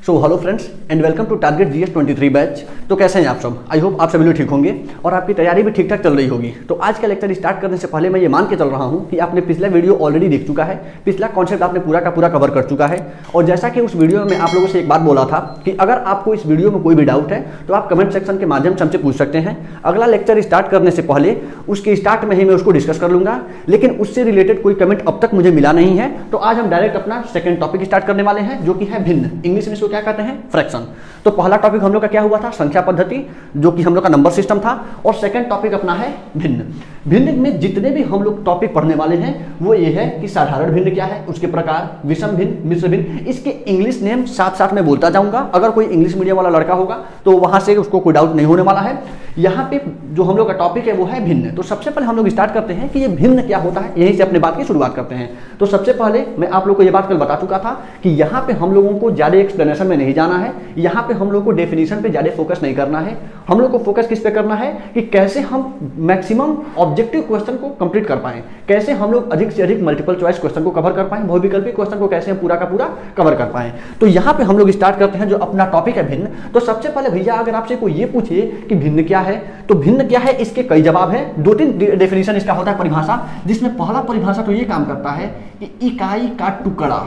So hello friends and welcome to target GS 23 batch. तो कैसे हैं आप सब? आई होप आप सभी लोग ठीक होंगे और आपकी तैयारी भी ठीक ठाक चल रही होगी। तो आज का लेक्चर स्टार्ट करने से पहले मैं ये मान के चल रहा हूँ कि आपने पिछला वीडियो ऑलरेडी देख चुका है, पिछला कॉन्सेप्ट आपने पूरा का पूरा कवर कर चुका है। और जैसा कि उस वीडियो में आप लोगों से एक बात बोला था कि अगर आपको इस वीडियो में कोई भी डाउट है तो आप कमेंट सेक्शन के माध्यम से हमसे पूछ सकते हैं। अगला लेक्चर स्टार्ट करने से पहले उसके स्टार्ट में ही मैं उसको डिस्कस कर लूंगा, लेकिन उससे रिलेटेड कोई कमेंट अब तक मुझे मिला नहीं है। तो आज हम डायरेक्ट अपना सेकंड टॉपिक स्टार्ट करने वाले हैं, जो कि है भिन्न। इंग्लिश में इसको क्या कहते हैं? फ्रैक्शन। तो पहला टॉपिक हम लोग का क्या हुआ था? संख्या पद्धति, जो कि हम लोग का नंबर सिस्टम था। और सेकंड टॉपिक अपना है भिन्न। भिन्न में जितने भी हम लोग टॉपिक पढ़ने वाले हैं वो ये है कि साधारण भिन्न क्या है, उसके प्रकार, विषम भिन्न, मिश्र भिन्न। इसके इंग्लिश नेम साथ साथ में बोलता जाऊंगा। अगर कोई इंग्लिश मीडियम वाला लड़का होगा तो वहां से उसको कोई डाउट नहीं होने वाला है। यहाँ पे जो हम लोग का टॉपिक है वो है भिन्न। तो सबसे पहले हम लोग स्टार्ट करते हैं कि ये भिन्न क्या होता है, यहीं से अपने बात की शुरुआत करते हैं। तो सबसे पहले मैं आप लोग को ये बात कल बता चुका था कि यहाँ पे हम लोगों को ज्यादा एक्सप्लेनेशन में नहीं जाना है, यहाँ पे हम लोग को डेफिनेशन पे ज्यादा फोकस नहीं करना है। हम लोग को फोकस किस पे करना है कि कैसे हम मैक्सिमम ऑब्जेक्टिव क्वेश्चन को कंप्लीट कर पाएं, कैसे हम लोग अधिक से अधिक मल्टीपल चॉइस क्वेश्चन को कवर कर पाएं, बहुविकल्पी क्वेश्चन को कैसे हम पूरा का पूरा कवर कर पाएं। तो यहाँ पे हम लोग स्टार्ट करते हैं जो अपना टॉपिक है भिन्न। तो सबसे पहले भैया अगर आपसे कोई ये पूछे कि भिन्न क्या है, तो भिन्न क्या है, इसके कई जवाब हैं। दो तीन डेफिनेशन इसका होता है, परिभाषा, जिसमें पहला परिभाषा तो ये काम करता है कि इकाई का टुकड़ा।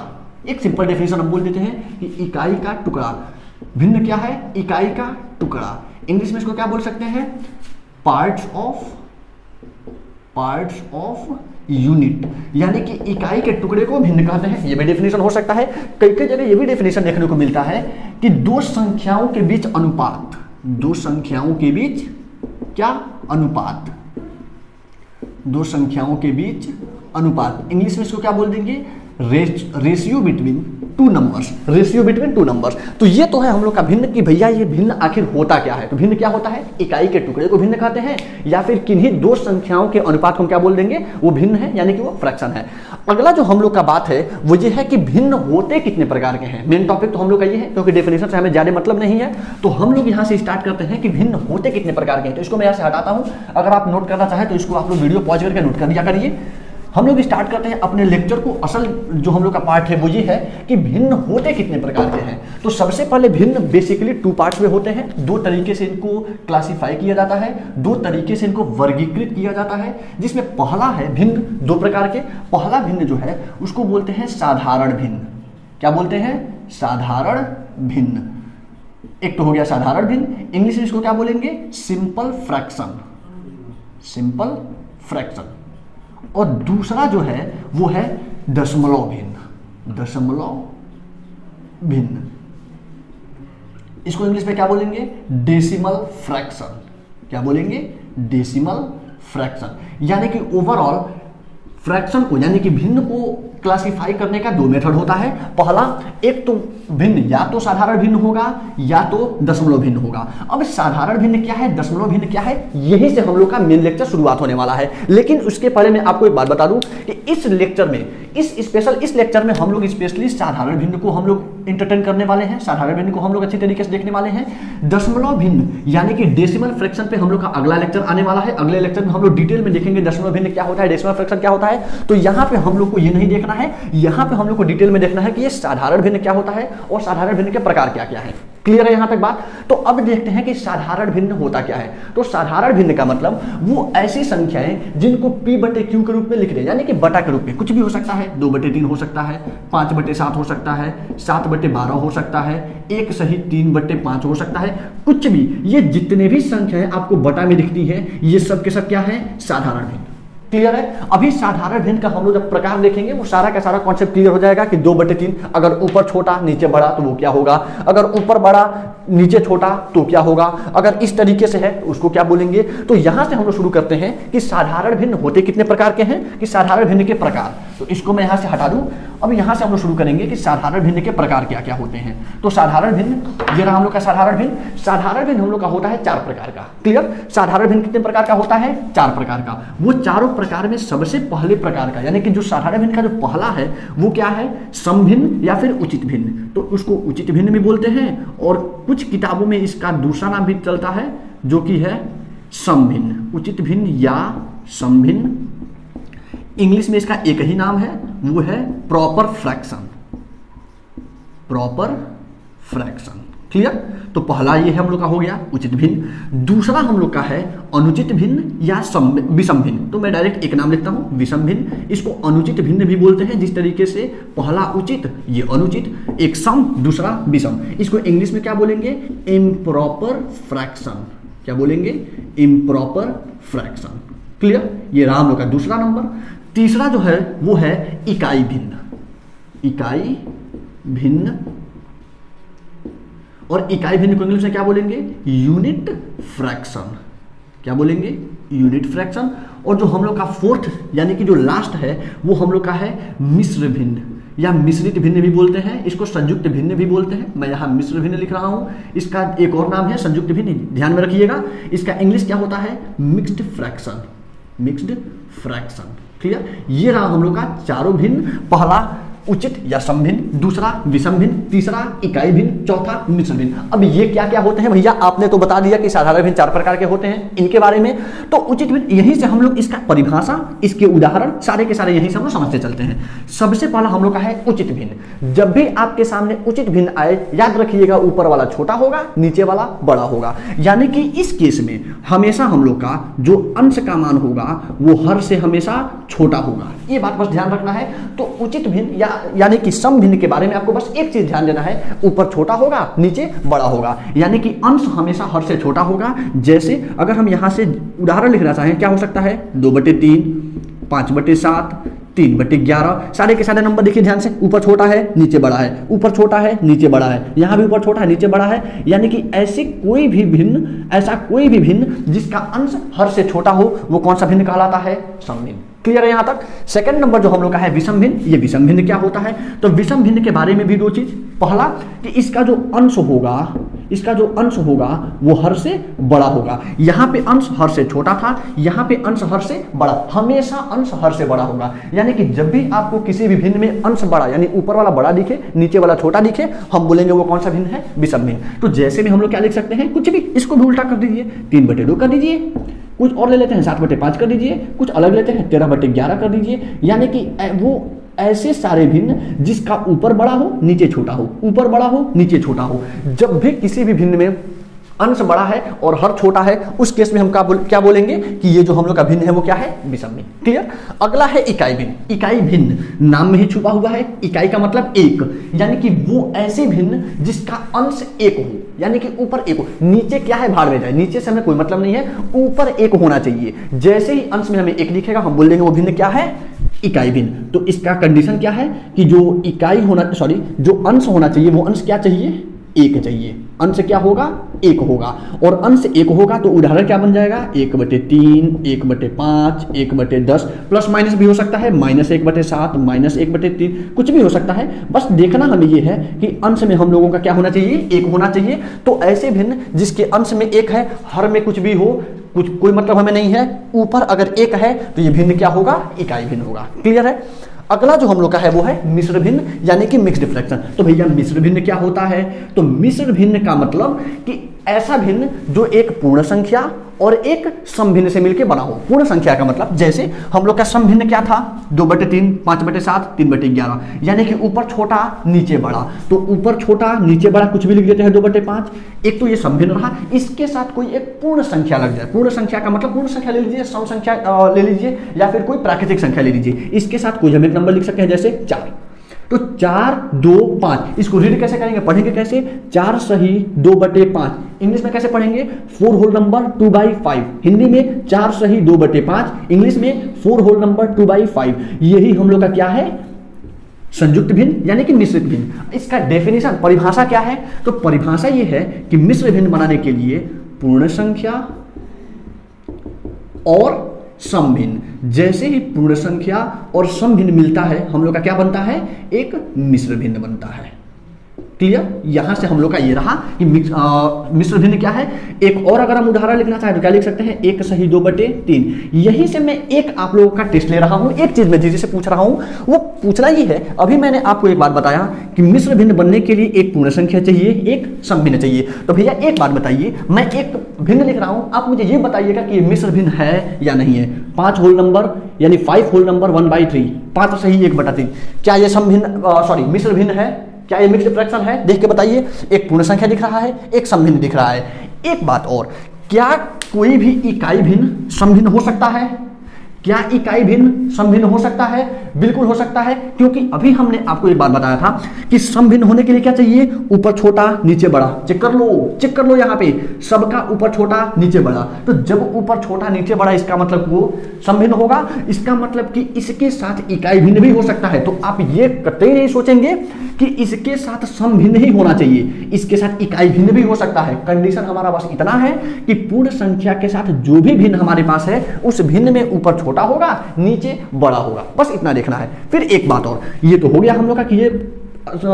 एक सिंपल डेफिनेशन हम बोल देते हैं कि इकाई का टुकड़ा। भिन्न क्या है? इकाई का टुकड़ा। इंग्लिश में इसको क्या बोल सकते हैं? पार्ट्स ऑफ यूनिट, यानी कि इकाई के टुकड़े को भिन्न कहते हैं। ये भी डेफिनेशन हो सकता है। कई कई जगह ये भी डेफिनेशन देखने को मिलता है कि दो संख्याओं के बीच अनुपात, दो संख्याओं के बीच क्या? अनुपात, दो संख्याओं के बीच अनुपात। इंग्लिश में इसको क्या बोल देंगे? Ratio between two numbers, ratio between two numbers. तो ये तो है हम लोग का भिन्न कि भैया ये भिन्न आखिर होता क्या है। तो भिन्न क्या होता है? इकाई के टुकड़े को भिन्न कहते हैं, या फिर किन्हीं दो संख्याओं के अनुपात को हम क्या बोल देंगे? वो भिन्न है, यानी कि वो फ्रैक्शन है। अगला जो हम लोग का बात है वो ये है कि भिन्न होते कितने प्रकार के हैं। मेन टॉपिक तो हम लोग का ये है, क्योंकि डेफिनेशन से हमें ज्यादा मतलब नहीं है। तो हम लोग यहाँ से स्टार्ट करते हैं कि भिन्न होते कितने प्रकार के हैं। तो इसको मैं यहाँ से हटाता हूँ। अगर आप नोट करना चाहें तो इसको आप लोग वीडियो पॉज करके नोट कर दिया करिए। हम लोग स्टार्ट करते हैं अपने लेक्चर को। असल जो हम लोग का पार्ट है वो ये है कि भिन्न होते कितने प्रकार के हैं। तो सबसे पहले भिन्न बेसिकली टू पार्ट्स में होते हैं। दो तरीके से इनको क्लासिफाई किया जाता है, दो तरीके से इनको वर्गीकृत किया जाता है, जिसमें पहला है भिन्न दो प्रकार के। पहला भिन्न जो है उसको बोलते हैं साधारण भिन्न। क्या बोलते हैं? साधारण भिन्न। एक तो हो गया साधारण भिन्न, इंग्लिश में इसको क्या बोलेंगे? Simple fraction, simple fraction. और दूसरा जो है वो है दशमलव भिन्न, दशमलव भिन्न। इसको इंग्लिश में क्या बोलेंगे? Decimal fraction. क्या बोलेंगे? Decimal fraction. यानी कि ओवरऑल फ्रैक्शन को, यानी कि भिन्न को क्लासिफाई करने का दो मेथड होता है। पहला, एक तो भिन्न या तो साधारण भिन्न होगा या तो दशमलव भिन्न होगा। अब साधारण भिन्न क्या है, दशमलव भिन्न क्या है, यही से हम लोग का मेन लेक्चर शुरुआत होने वाला है। लेकिन उसके पहले मैं आपको एक बात बता दूं कि इस लेक्चर में, इस लेक्चर में हम लोग स्पेशली साधारण भिन्न को हम लोग एंटरटेन करने वाले हैं। साधारण भिन्न को हम लोग अच्छी तरीके से देखने वाले हैं। दशमलव भिन्न यानी कि डेसिमल फ्रैक्शन पे हम लोग का अगला लेक्चर आने वाला है। अगले लेक्चर में हम लोग डिटेल में देखेंगे दशमलव भिन्न क्या होता है, डेसिमल फ्रैक्शन क्या होता है। तो यहाँ पे हम लोग को ये नहीं देखना है, यहाँ पे हम लोग को डिटेल में देखना है कि ये साधारण भिन्न क्या होता है और साधारण भिन्न के प्रकार क्या क्या है। क्लियर है यहाँ तक बात? तो अब देखते हैं कि साधारण भिन्न होता क्या है। तो साधारण भिन्न का मतलब वो ऐसी संख्याएं जिनको p/q के रूप में लिख रहे हैं, यानी कि बटा के रूप में। कुछ भी हो सकता है, 2/3 हो सकता है, 5/7 हो सकता है, 7/12 हो सकता है, 1 सहित 3/5 हो सकता है, कुछ भी। ये जितने भी संख्याएं आपको बटा में दिखती है ये सब के सब क्या है? साधारण भिन्न। क्लियर है? अभी साधारण भिन्न का हम लोग जब प्रकार देखेंगे वो सारा का सारा कॉन्सेप्ट क्लियर हो जाएगा कि 2/3, अगर ऊपर छोटा नीचे बड़ा तो वो क्या होगा, अगर ऊपर बड़ा नीचे छोटा तो क्या होगा, अगर इस तरीके से है तो उसको क्या बोलेंगे। तो यहां से हम लोग शुरू करते हैं कि साधारण भिन्न होते कितने प्रकार के हैं, कि साधारण भिन्न के प्रकार। तो इसको मैं यहां से हटा दूं। अब यहां से हम लोग शुरू करेंगे कि साधारण भिन्न के प्रकार क्या क्या होते हैं। तो साधारण भिन्न, ये रहा हम लोग का साधारण भिन्न। साधारण भिन्न हम लोग का होता है 4 प्रकार का। क्लियर? साधारण भिन्न कितने प्रकार का होता है? 4 प्रकार का। वो चारों प्रकार में सबसे पहले प्रकार का, यानी कि जो साधारण भिन्न का जो पहला है वो क्या है? समभिन्न या फिर उचित भिन्न। तो उसको उचित भिन्न भी बोलते हैं, और कुछ किताबों में इसका दूसरा नाम भी चलता है जो कि है समभिन्न, उचित भिन्न या समभिन्न। इंग्लिश में इसका एक ही नाम है, वो है proper fraction, proper fraction. Clear? तो पहला ये है हम लोग का हो गया उचित भिन्न। दूसरा हम लोग का है अनुचित भिन्न या विषम भिन्न। तो मैं डायरेक्ट एक नाम लिखता हूं, विषम भिन्न। इसको अनुचित भिन्न भी बोलते हैं, जिस तरीके से पहला उचित, ये अनुचित, एक सम, दूसरा विषम। इसको इंग्लिश में क्या बोलेंगे? Improper fraction. क्या बोलेंगे? Improper fraction. क्लियर? ये रहा हम लोग का दूसरा नंबर। तीसरा जो है वो है इकाई भिन्न। इकाई भिन्न, और इकाई भिन्न को इंग्लिश में क्या बोलेंगे? Unit fraction. क्या बोलेंगे? Unit fraction. और जो हम लोग का फोर्थ यानी कि जो लास्ट है वो हम लोग का है मिश्र भिन्न या मिश्रित भिन्न भी बोलते हैं। इसको संयुक्त भिन्न भी बोलते हैं। मैं यहाँ मिश्र भिन्न लिख रहा हूँ, इसका एक और नाम है संयुक्त भिन्न, ध्यान में रखिएगा। इसका इंग्लिश क्या होता है? Mixed fraction. Mixed fraction. Clear? ये रहा हम लोग का चारों भिन्न। पहला उचित या सम भिन्न, दूसरा विषम भिन्न, तीसरा इकाई भिन्न, चौथा मिश्र भिन्न। अब ये क्या क्या होते हैं भैया? आपने तो बता दिया कि साधारण भिन्न 4 प्रकार के होते हैं, इनके बारे में। तो उचित भिन्न यहीं से हम लोग इसका परिभाषा, इसके उदाहरण सारे के सारे यहीं से हम लोग समझते चलते हैं। सबसे पहला हम लोग का है उचित भिन्न। जब भी आपके सामने उचित भिन्न आए, याद रखिएगा ऊपर वाला छोटा होगा, नीचे वाला बड़ा होगा। यानी कि इस केस में हमेशा हम लोग का जो अंश का मान होगा वो हर से हमेशा छोटा होगा। ये बात बस ध्यान रखना है। तो उचित भिन्न यानी कि सम भिन्न के बारे में आपको बस एक चीज ध्यान देना है, ऊपर छोटा होगा, नीचे बड़ा होगा। यानी कि अंश हमेशा हर से छोटा होगा। जैसे अगर हम यहां से उदाहरण लिखना चाहें, क्या हो सकता है? 2/3, 5/7, 3/11। सारे के सारे नंबर देखिए ध्यान से, ऊपर छोटा है, नीचे बड़ा है, ऊपर छोटा है, नीचे बड़ा है, यहां भी ऊपर छोटा है, नीचे बड़ा है। यानी कि ऐसा कोई भी भिन्न जिसका अंश हर से छोटा हो, वो कौन सा भिन्न कहलाता है? सम भिन्न। क्लियर है यहां तक? सेकंड नंबर जो हम लोग का है विषम भिन्न। ये विषम भिन्न क्या होता है? तो विषम भिन्न के बारे में भी 2 चीज। पहला कि इसका जो अंश होगा वो हर से बड़ा होगा। यहां पे अंश हर से छोटा था, यहां पे अंश हर से बड़ा। हमेशा अंश हर से बड़ा होगा। यानी कि जब भी आपको किसी भी भिन्न में अंश बड़ा यानी ऊपर वाला बड़ा दिखे, नीचे वाला छोटा दिखे, हम बोलेंगे वो कौन सा भिन्न है? विषम भिन्न। तो जैसे में हम लोग क्या लिख सकते हैं? कुछ भी, इसको भी उल्टा कर दीजिए, 3/2 कर दीजिए, कुछ और ले लेते हैं 7/5 कर दीजिए, कुछ अलग लेते हैं 13/11 कर दीजिए। यानी कि वो ऐसे सारे भिन्न जिसका ऊपर बड़ा हो, नीचे छोटा हो, ऊपर बड़ा हो, नीचे छोटा हो। जब भी किसी भी भिन्न में अंश बड़ा है और हर छोटा है, उस केस में हम क्या बोलेंगे कि ये जो हम लोग का भिन्न है वो क्या है? विषम भिन्न। क्लियर? अगला है इकाई भिन्न। इकाई भिन्न नाम में ही छुपा हुआ है। इकाई का मतलब एक, यानी कि वो ऐसे भिन्न जिसका अंश एक हो, यानी कि ऊपर एक हो। नीचे क्या है? भाड़ में जाए, नीचे से हमें कोई मतलब नहीं है, ऊपर एक होना चाहिए। जैसे ही अंश में हमें एक दिखेगा, हम बोल देंगे वो भिन्न क्या है? इकाई भिन्न। तो इसका कंडीशन क्या है कि जो जो अंश होना चाहिए वो अंश क्या चाहिए? एक चाहिए। अंश क्या होगा? एक होगा। और अंश एक होगा तो उदाहरण क्या बन जाएगा? 1/3, 1/5, 1/10, प्लस माइनस भी हो सकता है, -1/7, -1/3, कुछ भी हो सकता है। बस देखना हमें ये है कि अंश में हम लोगों का क्या होना चाहिए? एक होना चाहिए। तो ऐसे भिन्न जिसके अंश में एक है, हर में कुछ भी हो, कोई मतलब हमें नहीं है, ऊपर अगर एक है तो ये भिन्न क्या होगा? इकाई भिन्न होगा। क्लियर है? अगला जो हम लोग का है वो है मिश्र भिन्न यानी कि मिक्स्ड फ्रैक्शन। तो भैया मिश्र भिन्न क्या होता है? तो मिश्र भिन्न का मतलब कि ऐसा भिन्न जो एक पूर्ण संख्या और एक सम भिन्न से मिलकर बना हो। पूर्ण संख्या का मतलब जैसे हम लोग का सम भिन्न क्या था? 2/3, 5/7, 3/11, यानी कि ऊपर छोटा नीचे बड़ा। तो ऊपर छोटा नीचे बड़ा कुछ भी लिख देते हैं 2/5। एक तो ये सम भिन्न रहा, इसके साथ कोई एक पूर्ण संख्या लग जाए। पूर्ण संख्या का मतलब पूर्ण संख्या ले लीजिए, सम संख्या ले लीजिए, या फिर कोई प्राकृतिक संख्या ले लीजिए। इसके साथ कोई हम एक नंबर लिख सकते हैं, जैसे 4। तो 4, 2, 5 इसको रीड कैसे करेंगे? पढ़ेंगे कैसे? 4 सही 2/5। इंग्लिश में कैसे पढ़ेंगे? 4 होल नंबर 2/5। हिंदी में 4 सही 2/5, इंग्लिश में 4 होल नंबर 2/5। यही हम लोग का क्या है? संयुक्त भिन्न यानी कि मिश्रित भिन्न। इसका डेफिनेशन, परिभाषा क्या है? तो परिभाषा ये है कि मिश्र भिन्न बनाने के लिए पूर्ण संख्या और सम भिन्न, जैसे ही पूर्ण संख्या और सम भिन्न मिलता है, हम लोग का क्या बनता है? एक मिश्र भिन्न बनता है। क्लियर? यहां से हम लोग का ये रहा कि मिश्र भिन्न क्या है। एक और अगर हम उदाहरण लिखना चाहें तो क्या लिख सकते हैं? 1 सही 2/3। यहीं से मैं एक आप लोगों का टेस्ट ले रहा हूं। एक चीज मैं जिसे पूछ रहा हूं वो पूछना ही है। अभी मैंने आपको एक बात बताया कि मिश्र भिन्न बनने के लिए एक पूर्ण संख्या चाहिए, एक सम भिन्न चाहिए। तो भैया एक बात बताइए, मैं एक भिन्न लिख रहा हूं, आप मुझे ये बताइएगा कि ये मिश्र भिन्न है या नहीं है। 5 होल नंबर यानी 5 होल नंबर 1/3, 5 सही 1/3, क्या ये सम भिन्न मिश्र भिन्न है? क्या ये मिक्स्ड फ्रैक्शन है? देख के बताइए। एक पूर्ण संख्या दिख रहा है, एक समभिन्न दिख रहा है। एक बात और, क्या कोई भी इकाई भिन्न समभिन्न हो सकता है? क्या इकाई भिन्न समभिन्न हो सकता है? बिल्कुल हो सकता है, क्योंकि अभी हमने आपको एक बात बताया था कि समभिन्न होने के लिए क्या चाहिए? ऊपर छोटा नीचे बड़ा। चेक कर लो यहाँ पे, सबका ऊपर छोटा नीचे बड़ा। तो जब ऊपर छोटा नीचे बड़ा, इसका मतलब वो समभिन्न होगा। इसका मतलब कि इसके साथ इकाई भिन्न भी हो सकता है। तो आप ये कतई नहीं सोचेंगे कि इसके साथ समभिन्न ही होना चाहिए, इसके साथ इकाई भिन्न भी हो सकता है। कंडीशन हमारा बस इतना है कि पूर्ण संख्या के साथ जो भी भिन्न हमारे पास है, उस भिन्न में ऊपर छोटा होगा, नीचे बड़ा होगा। बस इतना देखना है। फिर एक बात और, ये तो हो गया हम लोग का कि ये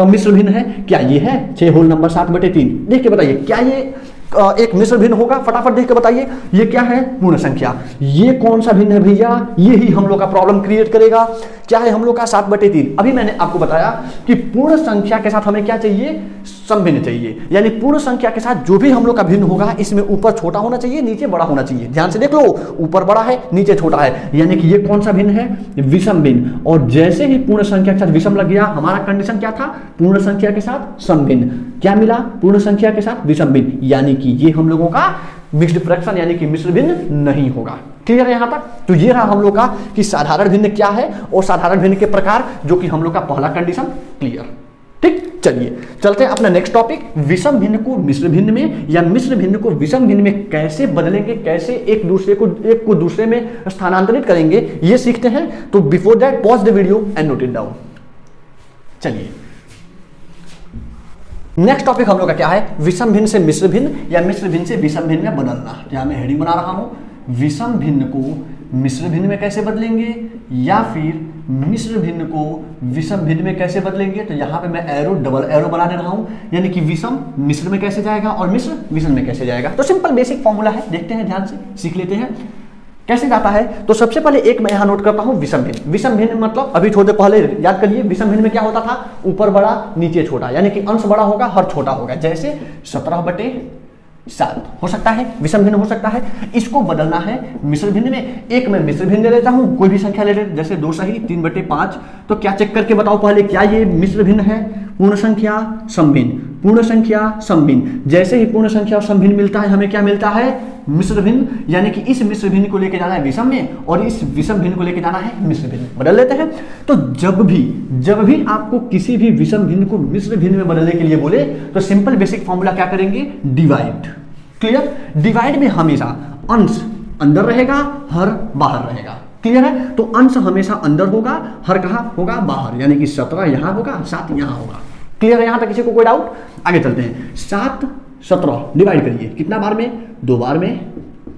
मिश्र भिन्न है। क्या ये है 6 होल नंबर 7/3? देख के बताइए, क्या ये एक मिश्र भिन्न होगा? फटाफट देख के बताइए। ये क्या है? पूर्ण संख्या। ये कौन सा भिन्न है भैया? ये ही हम लोग का प्रॉब्लम क्रिएट करेगा। क्या है हम लोग का? 7/3। अभी मैंने आपको बताया कि पूर्ण संख्या के साथ हमें क्या चाहिए? समभिन्न चाहिए। यानी पूर्ण संख्या के साथ जो भी हम लोग का भिन्न होगा, इसमें ऊपर छोटा होना चाहिए, नीचे बड़ा होना चाहिए। ध्यान से देख लो, ऊपर बड़ा है, नीचे छोटा है, यानी कि ये कौन सा भिन्न है? विषम भिन्न। और जैसे ही पूर्ण संख्या के साथ विषम लग गया, हमारा कंडीशन क्या था? पूर्ण संख्या के साथ समभिन्न। क्या मिला? पूर्ण संख्या के साथ विषम भिन्न, यानी कि ये हम लोगों का मिक्स्ड फ्रैक्शन यानी कि मिश्र भिन्न नहीं होगा। क्लियर है यहां तक? तो ये रहा हम लोग का कि साधारण भिन्न क्या है और साधारण भिन्न के प्रकार, जो कि हम लोग का पहला कंडीशन क्लियर। ठीक, चलिए चलते हैं अपना नेक्स्ट टॉपिक, विषम भिन्न को मिश्र भिन्न में या मिश्र भिन्न को विषम भिन्न में कैसे बदलेंगे, कैसे एक को दूसरे में स्थानांतरित करेंगे, ये सीखते हैं। तो before that pause the video and note it down. चलिए नेक्स्ट टॉपिक हम लोग का क्या है? विषम भिन्न से मिश्र भिन्न या मिश्र भिन्न से विषम भिन्न में बदलना। यहां मैं हेडिंग बना रहा हूं, विषम भिन्न को मिश्र भिन्न में कैसे बदलेंगे या फिर मिश्र भिन्न को विषम भिन्न में कैसे बदलेंगे। तो यहां पे मैं एरो, डबल एरो बना दे रहा हूं, यानी कि विषम मिश्र में कैसे जाएगा और मिश्र विषम में कैसे जाएगा। तो सिंपल बेसिक फॉर्मूला है, देखते हैं, ध्यान से सीख लेते हैं कैसे जाता है। तो सबसे पहले एक मैं यहां नोट करता हूं, विषम भिन्न। विषम भिन्न मतलब अभी थोड़े पहले याद करिए, विषम भिन्न में क्या होता था? ऊपर बड़ा नीचे छोटा, यानी कि अंश बड़ा होगा हर छोटा होगा। जैसे 17/7 हो सकता है, विषम भिन्न हो सकता है। इसको बदलना है मिश्र भिन्न में। एक मैं मिश्र भिन्न ले लेता हूं, कोई भी संख्या ले ले, जैसे 2 सही 3/5। तो क्या चेक करके बताओ पहले, क्या ये मिश्र भिन्न है? पूर्ण संख्या समभिन्न, पूर्ण संख्या समभिन्न। जैसे ही पूर्ण संख्या और समभिन्न मिलता है, हमें क्या मिलता है? मिश्र भिन्न। यानी कि इस मिश्र भिन्न को लेके जाना है विषम में और इस विषम भिन्न को लेके जाना है मिश्र भिन्न। बदल लेते हैं। तो जब भी आपको किसी भी विषम भिन्न को मिश्र भिन्न में बदलने के लिए बोले, तो सिंपल बेसिक फॉर्मूला क्या करेंगे? डिवाइड। क्लियर? डिवाइड में हमेशा अंश अंदर रहेगा, हर बाहर रहेगा। क्लियर है? तो अंश हमेशा अंदर होगा, हर कहां होगा? बाहर। यानी कि 17 यहां होगा, 7 यहां होगा। क्लियर है यहां तक? किसी को कोई डाउट? आगे चलते हैं। 7 17 डिवाइड करिए, कितना बार में? 2 बार में,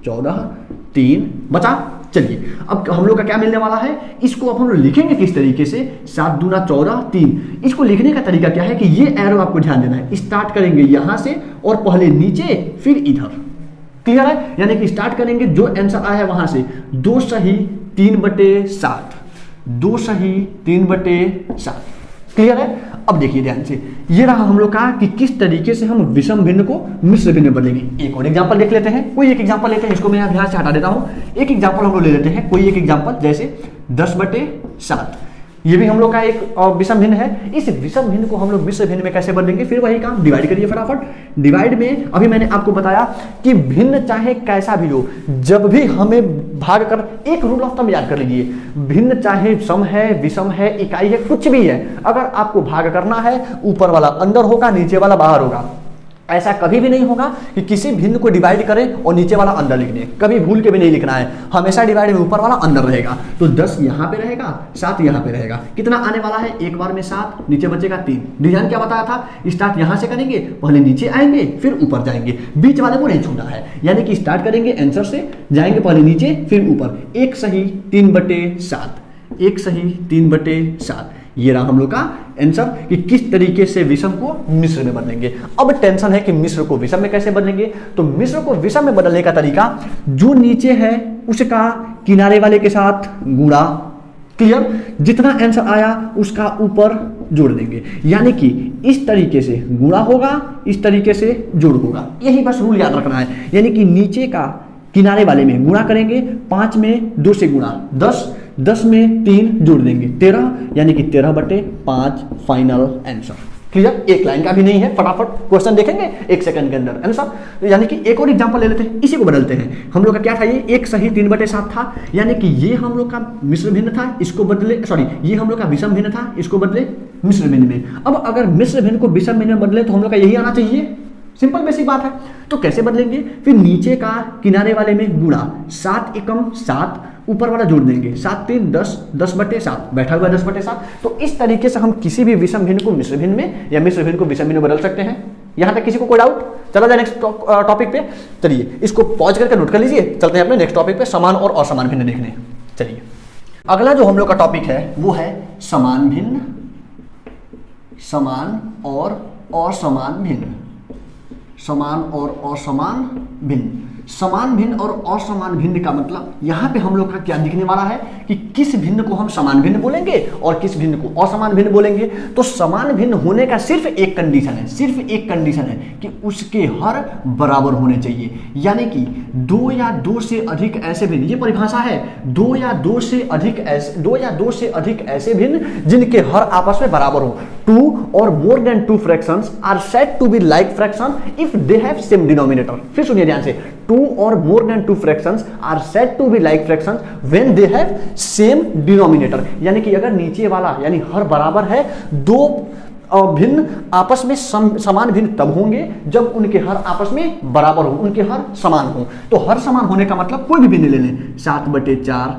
14 3 बचा। चलिए अब हम लोग का क्या मिलने वाला है? इसको अब हम लोग लिखेंगे किस तरीके से? 7 दूना 14 3। इसको लिखने का तरीका क्या है कि ये एरो आपको ध्यान देना है। स्टार्ट करेंगे यहां से और पहले नीचे फिर इधर। क्लियर है? यानी कि स्टार्ट करेंगे, जो आंसर आया है वहां से 2 सही 3/7, 2 सही 3/7। क्लियर है? अब देखिए ध्यान से, ये रहा हम लोग का कि किस तरीके से हम विषम भिन्न को मिश्र भिन्न में बदलेंगे। एक और एग्जांपल देख लेते हैं। कोई एक एग्जांपल लेते हैं, इसको मैं यहां से हटा देता हूं। एक एग्जांपल हम लोग ले लेते हैं, कोई एक एग्जांपल, जैसे 10/7। ये भी हम लोग का एक विषम भिन्न है। इस विषम भिन्न को हम लोग मिश्र भिन्न में कैसे बदलेंगे? फिर वही काम, डिवाइड करिए फटाफट। डिवाइड में अभी मैंने आपको बताया कि भिन्न चाहे कैसा भी हो, जब भी हमें भाग कर, एक रूल ऑफ थंब याद कर लीजिए, भिन्न चाहे सम है, विषम है, इकाई है, कुछ भी है, अगर आपको भाग करना है, ऊपर वाला अंदर होगा, नीचे वाला बाहर होगा। ऐसा कभी भी नहीं होगा कि किसी भिन्न को डिवाइड करें और नीचे वाला अंदर लिख दें, कभी भूल के भी नहीं लिखना है। हमेशा डिवाइड में ऊपर वाला अंदर रहेगा। तो 10 यहाँ पे रहेगा, 7 यहाँ पे रहेगा। कितना आने वाला है? एक बार में 7, नीचे बचेगा 3। डिजाइन क्या बताया था? स्टार्ट यहाँ से करेंगे, पहले नीचे आएंगे फिर ऊपर जाएंगे, बीच वाले को नहीं छूना है। यानी कि स्टार्ट करेंगे आंसर से, जाएंगे पहले नीचे फिर ऊपर। 1 सही 3/7, 1 सही 3/7। ये रहा हम लोग का आंसर कि किस तरीके से विषम को मिश्र में बदलेंगे। अब टेंशन है कि मिश्र को विषम में कैसे बदलेंगे। तो मिश्र को विषम में बदलने का तरीका, जो नीचे है उसका किनारे वाले के साथ गुणा। क्लियर? जितना आंसर आया उसका ऊपर जोड़ देंगे, यानी कि इस तरीके से गुणा होगा, इस तरीके से जोड़ होगा। यही बस रूल याद रखना है। यानी कि नीचे का किनारे वाले में गुणा करेंगे, 5 में 2 से गुणा 10, 10 में 3 जोड़ देंगे 13, यानी कि 13/5 फाइनल आंसर। क्लियर, एक लाइन का भी नहीं है, फटाफट क्वेश्चन देखेंगे 1 सेकंड के अंदर आंसर। यानी कि एक और एग्जांपल ले लेते हैं, इसी को बदलते हैं। हम लोग का क्या था, ये 1 सही 3/7 था, यानी कि ये हम लोग का मिश्र भिन्न था, इसको बदले, सॉरी ये हम लोग का विषम भिन्न था, इसको बदले मिश्र भिन्न में। अब अगर मिश्र भिन्न को विषम भिन्न में बदले तो हम लोग का यही आना चाहिए, सिंपल बेसिक बात है। तो कैसे बदलेंगे, फिर नीचे का किनारे वाले में गुणा 7 एकम 7, ऊपर वाला जोड़ देंगे 7 3 10, 10/7 बैठा हुआ 10/7। तो इस तरीके से हम किसी भी विषम भिन्न को मिश्र भिन्न में या मिश्र भिन्न को विषम भिन्न में बदल सकते हैं। यहां तक किसी को कोई डाउट? चला जाए नेक्स्ट टॉपिक पे। चलिए इसको पॉज करके नोट कर लीजिए, चलते हैं अपने नेक्स्ट टॉपिक पे, समान और असमान भिन्न देखने। चलिए अगला जो हम लोग का टॉपिक है वो है समान भिन्न, समान और असमान भिन्न, समान और असमान भिन्न। समान भिन्न और असमान भिन्न का मतलब यहां पे हम लोग का क्या दिखने वाला है कि किस भिन्न को हम समान भिन्न बोलेंगे और किस भिन्न को असमान भिन्न बोलेंगे। तो समान भिन्न होने का सिर्फ एक कंडीशन है, सिर्फ एक कंडीशन है कि उसके हर बराबर होने चाहिए। यानी कि 2 या 2 से अधिक ऐसे भिन्न, ये परिभाषा है, 2 या 2 से अधिक ऐसे भिन्न जिनके हर आपस में बराबर हो। 2 or more than 2 fractions are said to be like fraction if they have same denominator। फिर सुनिए ध्यान से, 2 or more than 2 fractions are said to be like fractions when they have same denominator। यानी कि अगर नीचे वाला यानी हर बराबर है, 2 भिन्न आपस में समान भिन्न तब होंगे जब उनके हर आपस में बराबर हो, उनके हर समान हो। तो हर समान होने का मतलब कोई भी भिन्न ले लें, 7/4,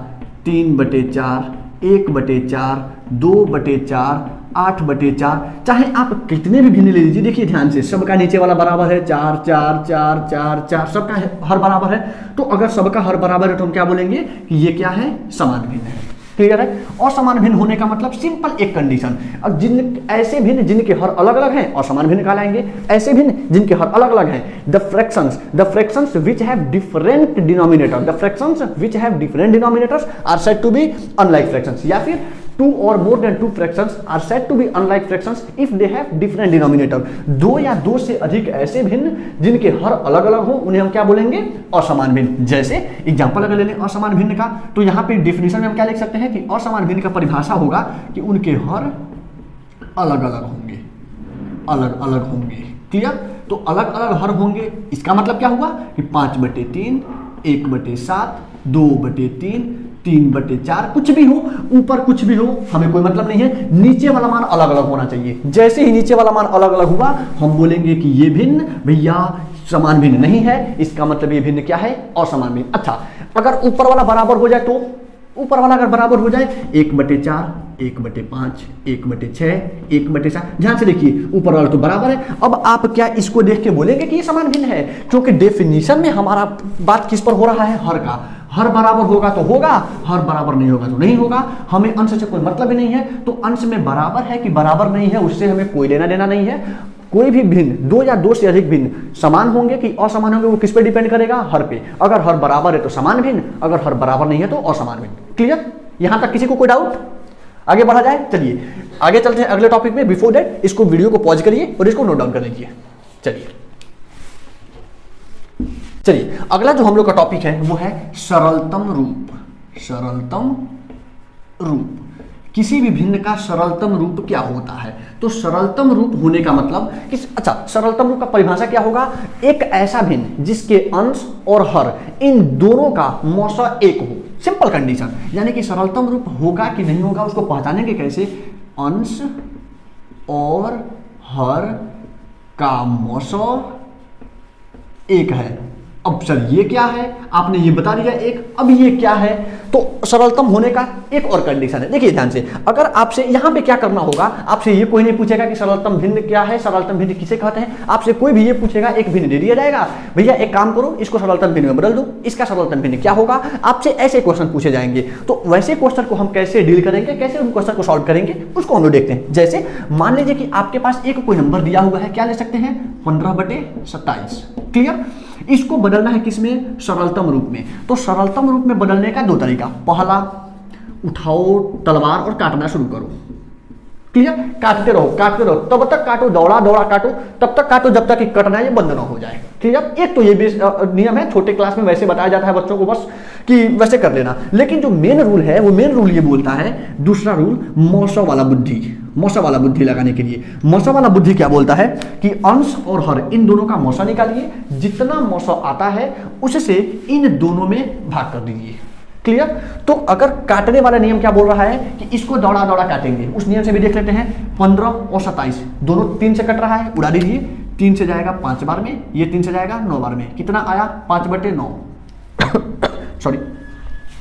3/4, 1/4, 2/4, 8/4, चाहे आप कितने भी भिन्न ले लीजिए। देखिए ध्यान से, सबका नीचे वाला बराबर है 4 4 4 4 4, सबका हर बराबर है। तो अगर सबका हर बराबर है तो हम क्या बोलेंगे कि ये क्या है, समान भिन्न है। क्लियर है। असमान भिन्न होने का मतलब सिंपल एक कंडीशन, अब जिन ऐसे भिन्न जिनके हर अलग अलग हैं असमान भिन्न कहलाएंगे, ऐसे भिन्न जिनके हर अलग अलग हैं the fractions which have different denominator, the fractions which have different denominators are said to be unlike fractions. या फिर 2 or more than 2 fractions are said to be unlike fractions if they have different denominator। 2 या 2 से अधिक ऐसे भिन्न जिनके हर अलग अलग हो उन्हें हम क्या बोलेंगे, असमान भिन्न। जैसे एग्जांपल अगर ले लें असमान भिन्न का, तो यहाँ पे डिफिनेशन में हम क्या लिख सकते हैं कि असमान भिन्न का परिभाषा होगा कि उनके हर अलग अलग होंगे, अलग अलग होंगे। क्लियर। तो अलग अलग हर होंगे, इसका मतलब क्या हुआ कि 5/3, 1/7, 2/3, 3/4, कुछ भी हो, ऊपर कुछ भी हो, हमें कोई मतलब नहीं है, नीचे वाला मान अलग अलग होना चाहिए। जैसे ही नीचे वाला मान अलग अलग हुआ हम बोलेंगे कि ये भिन्न भैया समान भिन्न नहीं है, इसका मतलब ये भिन्न क्या है, असमान भिन्न। अच्छा, अगर ऊपर वाला बराबर हो जाए तो, ऊपर वाला अगर बराबर हो जाए 1/4, 1/5, 1/6, 1/7, ध्यान से देखिए ऊपर वाला तो बराबर है। अब आप क्या इसको देख के बोलेंगे कि ये समान भिन्न है, क्योंकि डेफिनेशन में हमारा बात किस पर हो रहा है, हर का। हर बराबर होगा तो होगा, हर बराबर नहीं होगा तो नहीं होगा। हमें अंश से कोई मतलब ही नहीं है, तो अंश में बराबर है कि बराबर नहीं है उससे हमें कोई लेना देना नहीं है। कोई भी भिन्न 2 या 2 से अधिक भिन्न समान होंगे कि असमान होंगे वो किस पे डिपेंड करेगा, हर पे। अगर हर बराबर है तो समान भिन्न, अगर हर बराबर नहीं है तो असमान भिन्न। क्लियर। यहां तक किसी को कोई डाउट? आगे बढ़ा जाए। चलिए आगे चलते हैं अगले टॉपिक में। बिफोर दैट इसको वीडियो को पॉज करिए और इसको नोट डाउन कर लीजिए। चलिए अगला जो हम लोग का टॉपिक है वो है सरलतम रूप। सरलतम रूप, किसी भी भिन्न का सरलतम रूप क्या होता है? तो सरलतम रूप होने का मतलब कि, अच्छा, सरलतम रूप का परिभाषा क्या होगा, एक ऐसा भिन्न जिसके अंश और हर इन दोनों का मौसा एक हो। Simple condition. यानी कि सरलतम रूप होगा कि नहीं होगा उसको पहचानेंगे कैसे, अंश और हर का मौसा एक है। अब सर ये क्या है, आपने ये बता दिया एक, अब ये क्या है, तो सरलतम होने का एक और कंडीशन है। देखिए ध्यान से, अगर आपसे यहाँ पे क्या करना होगा, आपसे ये कोई नहीं पूछेगा कि सरलतम भिन्न क्या है, सरलतम भिन्न किसे कहते हैं। आपसे कोई भी ये पूछेगा, एक भिन्न दे दिया जाएगा, भैया एक काम करो इसको सरलतम भिन्न में बदल दो, इसका सरलतम भिन्न क्या होगा। आपसे ऐसे क्वेश्चन पूछे जाएंगे, तो वैसे क्वेश्चन को हम कैसे डील करेंगे, कैसे उन क्वेश्चन को सॉल्व करेंगे उसको हम लोग देखते हैं। जैसे मान लीजिए कि आपके पास एक कोई नंबर दिया हुआ है, क्या ले सकते हैं, 15/27। क्लियर। इसको बदलना है किसमें, सरलतम रूप में। तो सरलतम रूप में बदलने का 2 तरीका, पहला उठाओ तलवार और काटना शुरू करो। क्लियर। काटते रहो तब तक काटो, दौड़ा दौड़ा काटो, तब तक काटो जब तक कि कटना ये बंद ना हो जाए। क्लियर। एक तो ये भी नियम है, छोटे क्लास में वैसे बताया जाता है बच्चों को बस कि वैसे कर लेना, लेकिन जो मेन रूल है वो मेन रूल ये बोलता है, दूसरा रूल मौसा वाला बुद्धि, मौसा वाला बुद्धि लगाने के लिए। मौसा वाला बुद्धि क्या बोलता है कि अंश और हर इन दोनों का मौसा निकालिए, जितना मौसा आता है उससे इन दोनों में भाग कर दीजिए। क्लियर? तो अगर काटने वाला नियम क्या बोल रहा है कि इसको दौड़ा दौड़ा काटेंगे, उस नियम से भी देख लेते हैं। 15 और 27 दोनों 3 से कट रहा है, उड़ा दीजिए। 3 से जाएगा 5 बार में, ये 3 से जाएगा 9 बार में। कितना आया? 5/9 सॉरी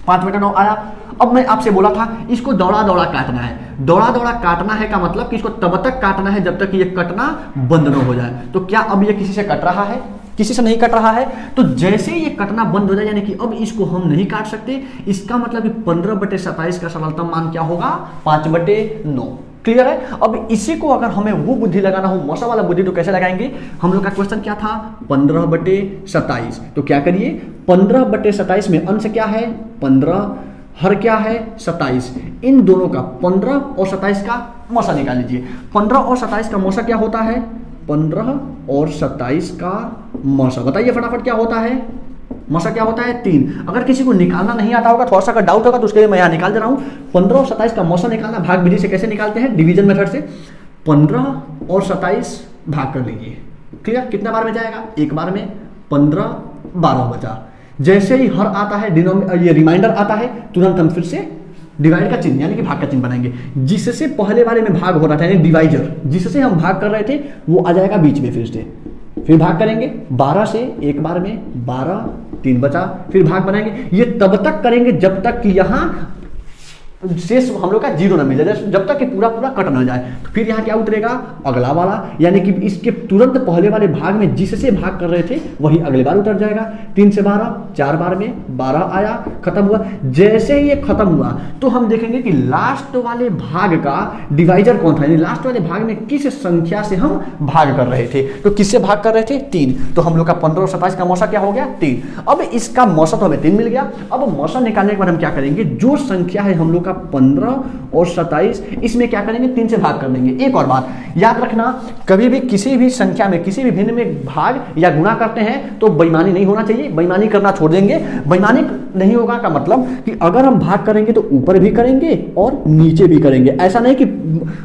5/9 आया। अब मैं आपसे बोला था इसको दौड़ा दौड़ा काटना है। दौड़ा दौड़ा काटना है का मतलब कि इसको तब तक काटना है जब तक ये कटना बंद न हो जाए। तो क्या अब ये किसी से कट रहा है? किसी से नहीं कट रहा है। तो जैसे ये कटना बंद हो जाए, यानी कि अब इसको हम नहीं काट सकते, इसका मतलब कि 15/27 का सरलतम मान क्या होगा? 5/9। क्लियर है? अब इसी को अगर हमें वो बुद्धि लगाना हो, मौसा वाला बुद्धि, तो कैसे लगाएंगे? हम लोग का क्वेश्चन क्या था? 15/27। तो क्या करिए, 15/27 में अंश क्या है? 15, हर क्या है? 27। इन दोनों का 15 और 27 का मौसा निकाल लीजिए। 15 और 27 का मौसा क्या होता है? 15 और 27 का मौसा बताइए फटाफट क्या होता है? मौसा क्या होता है? 3। अगर किसी को निकालना नहीं आता होगा, थोड़ा सा अगर डाउट होगा तो उसके लिए मैं यहाँ निकाल दे रहा हूँ। 15 और 27 का मौसा निकालना भाग विधि से कैसे निकालते हैं? डिवीजन मेथड से। 15 और 27 भाग कर लीजिए। क्लियर? कितना बार में जाएगा? एक बार में। 15 12 बचा। जैसे ही हर आता है, ये रिमाइंडर आता है, तुरंत हम फिर से डिवाइड का चिन्ह यानी कि भाग का चिन्ह बनाएंगे। जिससे पहले वाले में भाग हो रहा था यानी डिवाइजर, जिससे हम भाग कर रहे थे वो आ जाएगा बीच में। फिर भाग करेंगे 12 से एक बार में, 12 3 बचा। फिर भाग बनाएंगे। ये तब तक करेंगे जब तक कि यहाँ शेष हम लोग का 0 ना मिले, जब तक कि पूरा पूरा कट ना जाए। तो फिर यहाँ क्या उतरेगा? अगला वाला, यानी कि इसके तुरंत पहले वाले भाग में जिससे भाग कर रहे थे वही अगले बार उतर जाएगा। 3 से 12 4 बार में, 12 आया, खत्म हुआ। जैसे ही ये खत्म हुआ तो हम देखेंगे कि लास्ट वाले भाग का डिवाइजर कौन था, यानी लास्ट वाले भाग में किस संख्या से हम भाग कर रहे थे। तो किससे भाग कर रहे थे? 3। तो हम लोग का 15 और 27 का मौसा क्या हो गया? 3। अब इसका मौसा तो हमें 3 मिल गया। अब मौसा निकालने के बाद हम क्या करेंगे? जो संख्या है हम लोग 15 और 27, इसमें क्या करेंगे? 3 से भाग कर देंगे। एक और बात याद रखना, कभी भी किसी भी संख्या में, किसी भी भिन्न में भाग या गुणा करते हैं तो बेईमानी नहीं होना चाहिए। बेईमानी करना छोड़ देंगे। बेईमानी नहीं होगा का मतलब कि अगर हम भाग करेंगे तो ऊपर भी करेंगे और नीचे भी करेंगे। ऐसा नहीं कि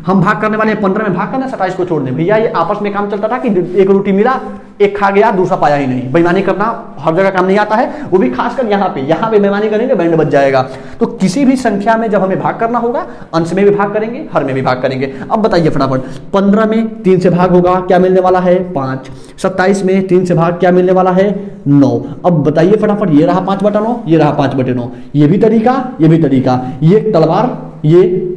हम भाग करने वाले 15 में भाग करना, 27 को छोड़ दें। भैया ये आपस में काम चलता था कि एक रोटी मिला, एक खा गया, दूसरा पाया ही नहीं। बेईमानी करना हर जगह काम नहीं आता है, वो भी खासकर यहाँ पे बेईमानी करेंगे, बैंड बच जाएगा। तो किसी भी संख्या में जब हमें भाग करना होगा, अंश में भी भाग करेंगे, हर में भी भाग करेंगे। अब बताइए फटाफट, 15 में 3 से भाग होगा, क्या मिलने वाला है? 5। 27 में 3 से भाग क्या मिलने वाला है? 9। अब बताइए फटाफट, ये रहा 5/9, ये रहा 5/9। ये भी तरीका, ये भी तरीका। ये तलवार, ये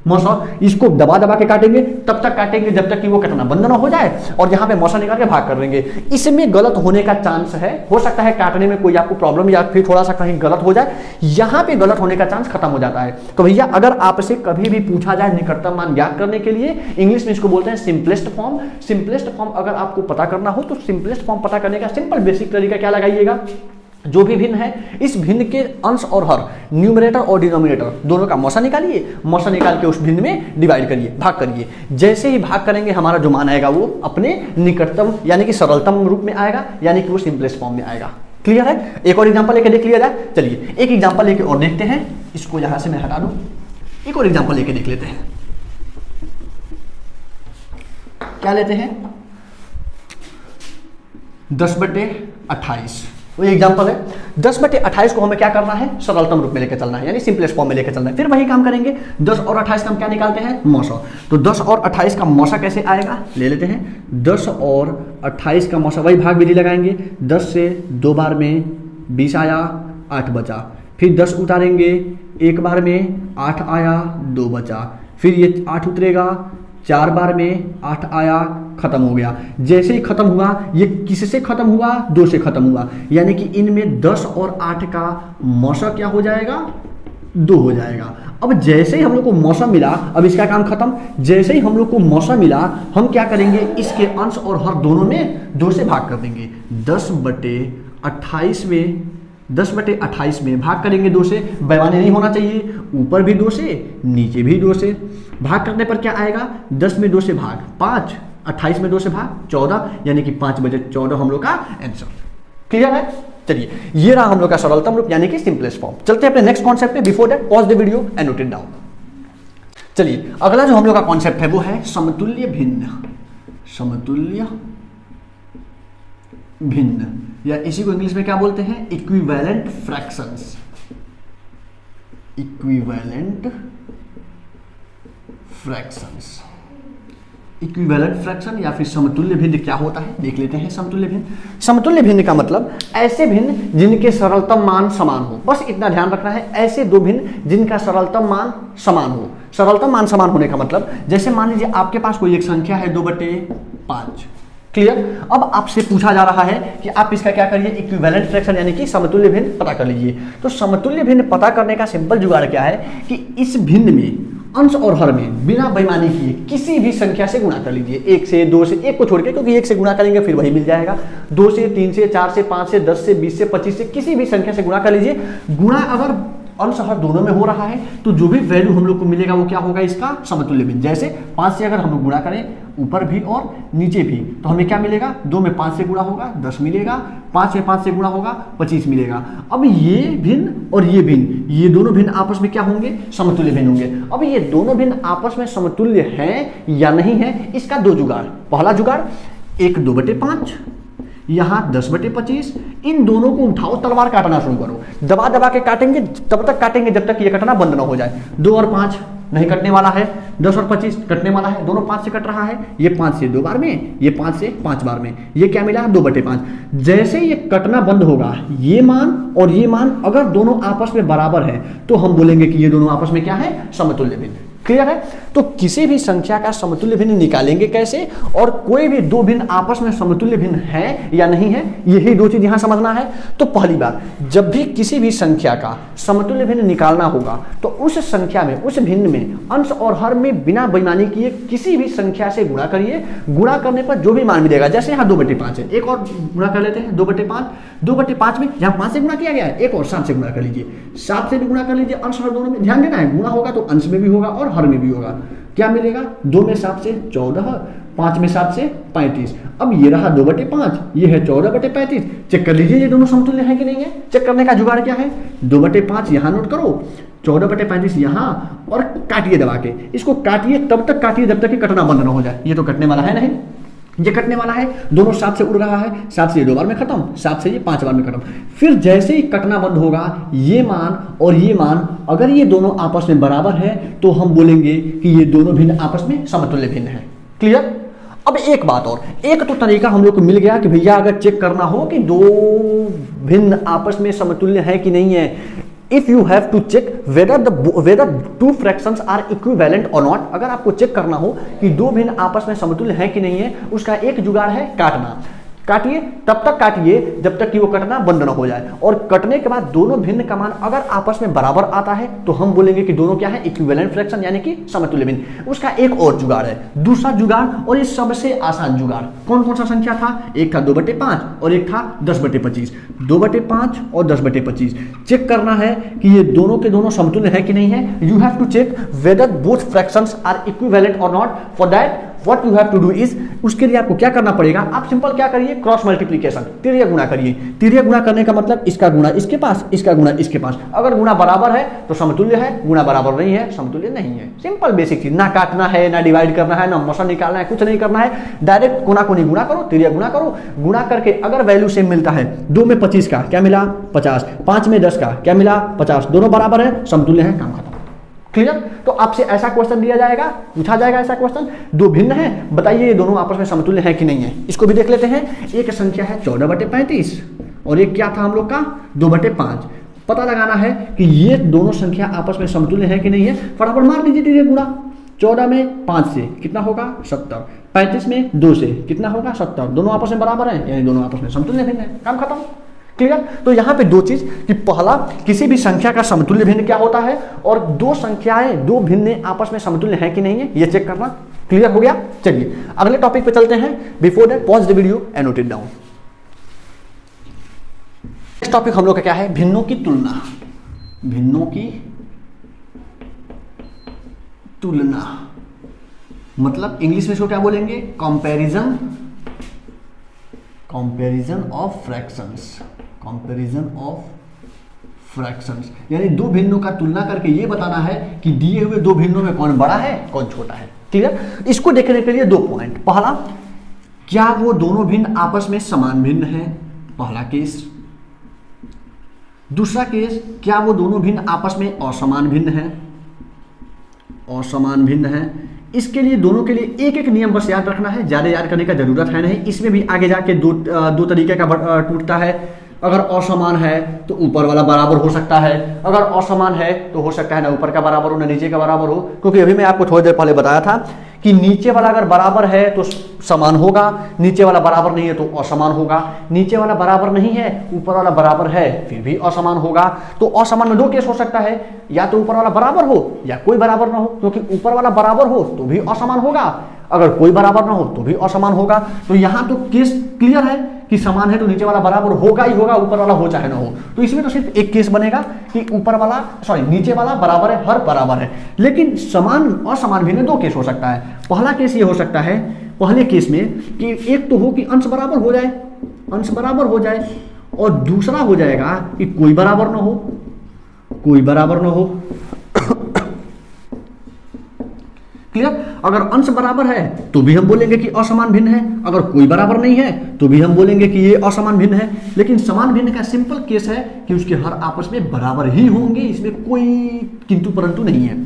मौसा, इसको दबा दबा के काटेंगे, तब तक काटेंगे जब तक कि वो कटना बंद ना हो जाए, और यहाँ पे मौसा निकाल के भाग कर देंगे। इसमें गलत होने का चांस है, हो सकता है काटने में कोई आपको प्रॉब्लम या फिर थोड़ा सा कहीं गलत हो जाए, यहाँ पे गलत होने का चांस खत्म हो जाता है। तो भैया अगर आपसे कभी भी पूछा जाए निकटतम मान ज्ञात करने के लिए, इंग्लिश में इसको बोलते हैं सिंपलेस्ट फॉर्म। सिंपलेस्ट फॉर्म अगर आपको पता करना हो तो सिंपलेस्ट फॉर्म पता करने का सिंपल बेसिक तरीका क्या लगाइएगा? जो भी भिन्न है, इस भिन्न के अंश और हर, न्यूमरेटर और डिनोमिनेटर दोनों का मौसा निकालिए। मौसा निकाल के उस भिन्न में डिवाइड करिए, भाग करिए। जैसे ही भाग करेंगे हमारा जो मान आएगा वो अपने निकटतम यानी कि सरलतम रूप में आएगा, यानी कि वो सिंपलेस्ट फॉर्म में आएगा। क्लियर है? एक और एग्जांपल लेके देख लिया जाए। चलिए एक एग्जांपल लेके और देखते हैं। इसको यहां से मैं हटा दूं, एक और एग्जांपल लेके देख लेते हैं। क्या लेते हैं? 10/28 वो एग्जाम्पल है। 10/28 को हमें क्या करना है? सरलतम रूप में लेकर चलना है, यानी सिंपलेस्ट फॉर्म में लेकर चलना है। फिर वही काम करेंगे, 10 और 28 का हम क्या निकालते हैं? मौसा। तो 10 और 28 का मौसा कैसे आएगा? ले लेते हैं। 10 और 28 का मौसा, वही भाग विधि लगाएंगे। 10 से 2 बार में 20 आया, 8 बचा। फिर 10 उतारेंगे, एक बार में 8 आया, 2 बचा। फिर ये 8 उतरेगा, 4 बार में 8 आया, खत्म हो गया। जैसे ही खत्म हुआ, ये किससे खत्म हुआ? 2 से खत्म हुआ, यानी कि इनमें 10 और 8 का मौसा क्या हो जाएगा? 2 हो जाएगा। अब जैसे ही हम लोग को मौसा मिला, अब इसका काम खत्म। जैसे ही हम लोग को मौसा मिला, हम क्या करेंगे? इसके अंश और हर दोनों में 2 से भाग कर देंगे। 10/28 में भाग करेंगे 2 से। बेईमानी नहीं होना चाहिए, ऊपर भी 2 से, नीचे भी 2 से। भाग करने पर क्या आएगा? 10 में 2 से भाग 5, 28 में 2 से भाग 14, यानी कि 5/14 हम लोग का आंसर। क्लियर है? चलिए ये रहा हम लोग का सरलतम रूप यानी कि सिंपलेस्ट फॉर्म। चलते हैं अपने नेक्स्ट कॉन्सेप्ट पे। Before that pause the video and note it down. चलिए अगला जो हम लोग का कॉन्सेप्ट है वो है समतुल्य भिन्न। समतुल्य भिन्न या इसी को इंग्लिश में क्या बोलते हैं, equivalent fractions. Equivalent fractions, equivalent fraction या फिर समतुल्य भिन्न क्या होता है देख लेते हैं। समतुल्य भिन्न, समतुल्य भिन्न का मतलब ऐसे भिन्न जिनके सरलतम मान समान हो, बस इतना ध्यान रखना है, ऐसे दो भिन्न जिनका सरलतम मान समान हो। सरलतम मान समान होने का मतलब जैसे मान लीजिए आपके पास कोई एक संख्या है 2/5, क्लियर। अब आपसे पूछा जा रहा है कि आप इसका क्या करिए, इक्विवेलेंट फ्रैक्शन यानी कि समतुल्य भिन्न पता कर लीजिए। तो समतुल्य भिन्न पता करने का सिंपल जुगाड़ क्या है कि इस भिन्न में अंश और हर में बिना बेईमानी किए किसी भी संख्या से गुणा कर लीजिए, 1 से 2 से, 1 को छोड़ के, क्योंकि 1 से गुणा करेंगे फिर वही मिल जाएगा। 2 से 3 से 4 से 5 से 10 से 20 से 25 से किसी भी संख्या से गुणा कर लीजिए। गुणा अगर अंश हर दोनों में हो रहा है तो जो भी वैल्यू हम लोग को मिलेगा वो क्या होगा, इसका समतुल्य भिन्न। जैसे 5 से अगर हम लोग गुणा करें ऊपर भी और नीचे भी तो हमें क्या मिलेगा, 2 में 5 से गुणा होगा 10 मिलेगा, 5 में 5 से गुणा होगा 25 मिलेगा। अब ये भिन्न और ये भिन्न, ये दोनों भिन्न आपस में क्या होंगे, समतुल्य भिन्न होंगे। अब ये दोनों भिन्न आपस में समतुल्य हैं या नहीं है, इसका दो जुगाड़। पहला जुगाड़, एक 2/5, यहाँ 10/25, इन दोनों को उठाओ, तलवार काटना शुरू करो, दबा दबा के काटेंगे, तब तक काटेंगे जब तक ये कटना बंद ना हो जाए। 2 और 5 नहीं कटने वाला है, 10 और 25 कटने वाला है, दोनों 5 से कट रहा है, ये 5 से 2 बार में, ये 5 से 5 बार में, ये क्या मिला 2/5। जैसे ये कटना बंद होगा, ये मान और ये मान अगर दोनों आपस में बराबर है तो हम बोलेंगे कि ये दोनों आपस में क्या है, समतुल्य भिन्न। क्लियर है। तो किसी भी संख्या का समतुल्य भिन्न निकालेंगे कैसे, और कोई भी दो भिन्न आपस में समतुल्य भिन्न है या नहीं है, यही दो चीज यहां समझना है। तो पहली बात, जब भी किसी भी संख्या का समतुल्य भिन्न निकालना होगा तो उस संख्या में, उस भिन्न में अंश और हर में बिना बेईमानी किए किसी भी संख्या से गुणा करिए। गुणा करने पर जो भी मान मिलेगा, जैसे यहाँ 2/5 है, एक और गुणा कर लेते हैं 2/5। 2/5 में यहाँ 5 से गुणा किया गया है, एक और 7 से गुणा कर लीजिए, 7 से भी गुणा कर लीजिए। अंश हर दोनों में ध्यान देना है, गुणा होगा तो अंश में भी होगा और हर में भी होगा। क्या मिलेगा, 2 में 7 से 14, 5 में 7 से 35। अब ये रहा 2/5, ये है 14/35। चेक कर लीजिए ये दोनों समतुल्य है कि नहीं है। चेक करने का जुगाड़ क्या है, 2/5 यहाँ नोट करो, 14/35 यहाँ, और काटिए दबा के। इसको काटिए, तब तक काटिए जब तक कि कटना बंद ना हो जाए। ये तो कटने वाला है नहीं, ये कटने वाला है, दोनों 7 से उड़ रहा है, 7 से ये 2 बार में खत्म, 7 से ये 5 बार में खत्म। फिर जैसे ही कटना बंद होगा, ये मान और ये मान अगर ये दोनों आपस में बराबर है तो हम बोलेंगे कि ये दोनों भिन्न आपस में समतुल्य भिन्न है। क्लियर। अब एक बात और, एक तो तरीका हम लोग को मिल गया कि भैया अगर चेक करना हो कि दो भिन्न आपस में समतुल्य है कि नहीं है, if you have to check whether two fractions are equivalent or not, अगर आपको चेक करना हो कि दो भिन्न आपस में समतुल्य है कि नहीं है, उसका एक जुगाड़ है काटना। काटिए, तब तक काटिए जब तक कि वो कटना बंद ना हो जाए, और कटने के बाद दोनों भिन्न का मान अगर आपस में बराबर आता है तो हम बोलेंगे कि दोनों क्या है, इक्विवेलेंट फ्रैक्शन यानी कि समतुल्य भिन्न। उसका एक और जुगाड़ है, दूसरा जुगाड़, और ये सबसे आसान जुगाड़। कौन कौन सा संख्या था, एक था 2/5 और एक था 10/25। 2/5 और 10/25 चेक करना है कि ये दोनों के दोनों समतुल्य है कि नहीं है। You have to check whether both fractions are equivalent और not. For that what you have to do is, उसके लिए आपको क्या करना पड़ेगा, आप सिंपल क्या करिए, क्रॉस मल्टीप्लिकेशन, तिर्यक गुणा करिए। तिर्यक गुणा करने का मतलब इसका गुणा इसके पास, इसका गुणा इसके पास। अगर गुणा बराबर है तो समतुल्य है, गुणा बराबर नहीं है समतुल्य नहीं है। सिंपल बेसिक चीज, ना काटना है, ना डिवाइड करना है, ना मौसम निकालना है, कुछ नहीं करना है, डायरेक्ट कोना कोनी गुणा करो, तिर्यक गुणा करो। गुणा करके अगर वैल्यू सेम मिलता है, 2 में 25 का क्या मिला 50, 5 में 10 का क्या मिला 50, दोनों बराबर है, समतुल्य है, काम खत्म। क्लियर। तो आपसे ऐसा क्वेश्चन दिया जाएगा, पूछा जाएगा ऐसा क्वेश्चन, दो भिन्न हैं, बताइए ये दोनों आपस में समतुल्य है कि नहीं है। इसको भी देख लेते हैं। एक संख्या है 14/35 और एक क्या था हम लोग का 2/5। पता लगाना है कि ये दोनों संख्या आपस में समतुल्य है कि नहीं है। फटाफट मार लीजिए धीरे गुणा। 14 में 5 से कितना होगा 70, 35 में 2 से कितना होगा 70, दोनों आपस में बराबर हैं, यानी दोनों आपस में समतुल्य भिन्न है, काम खत्म। क्लियर। तो यहां पे दो चीज कि पहला, किसी भी संख्या का समतुल्य भिन्न क्या होता है, और दो संख्याएं, दो भिन्न आपस में समतुल्य है कि नहीं है, ये चेक करना। क्लियर हो गया। चलिए अगले टॉपिक पे चलते हैं। Before that pause the video and note it down. Next topic हम लोग का क्या है, भिन्नों की तुलना। भिन्नों की तुलना मतलब इंग्लिश में इसको क्या बोलेंगे, comparison, comparison of fractions, comparison of fractions, यानी दो भिन्नों का तुलना करके ये बताना है कि दिए हुए दो भिन्नों में कौन बड़ा है कौन छोटा है। क्लियर? इसको देखने के लिए 2 पॉइंट। पहला, क्या वो दोनों भिन्न आपस में समान भिन्न है, पहला केस। दूसरा केस, क्या वो दोनों भिन्न आपस में असमान भिन्न है, असमान भिन्न है। इसके लिए दोनों के लिए एक एक नियम बस याद रखना है, ज्यादा याद करने का जरूरत है नहीं। इसमें भी आगे जाके दो तरीके का टूटता है। अगर असमान है तो ऊपर वाला बराबर हो सकता है, अगर असमान है तो हो सकता है ना ऊपर का बराबर हो ना नीचे का बराबर हो, क्योंकि अभी मैं आपको थोड़ी देर पहले बताया था कि नीचे वाला अगर बराबर है तो समान होगा, नीचे वाला बराबर नहीं है तो असमान होगा, नीचे वाला बराबर नहीं है ऊपर वाला बराबर है फिर भी असमान होगा। तो असमान में 2 केस हो सकता है, या तो ऊपर वाला बराबर हो या कोई बराबर ना हो, क्योंकि ऊपर वाला बराबर हो तो भी असमान होगा, अगर कोई बराबर ना हो तो भी असमान होगा। तो यहाँ तो केस क्लियर है कि समान है तो नीचे वाला बराबर होगा ही होगा, ऊपर वाला हो चाहे ना हो। तो इसमें तो सिर्फ एक केस बनेगा कि नीचे वाला बराबर है, हर बराबर है। लेकिन समान असमान भी में 2 केस हो सकता है। पहला केस ये हो सकता है, पहले केस में कि एक तो हो कि अंश बराबर हो जाए, अंश बराबर हो जाए, और दूसरा हो जाएगा कि कोई बराबर ना हो, कोई बराबर ना हो। क्लियर? अगर अंश बराबर है तो भी हम बोलेंगे कि असमान भिन्न है, अगर कोई बराबर नहीं है तो भी हम बोलेंगे कि ये असमान भिन्न है। लेकिन समान भिन्न का सिंपल केस है कि उसके हर आपस में बराबर ही होंगे, इसमें कोई किंतु परंतु नहीं है।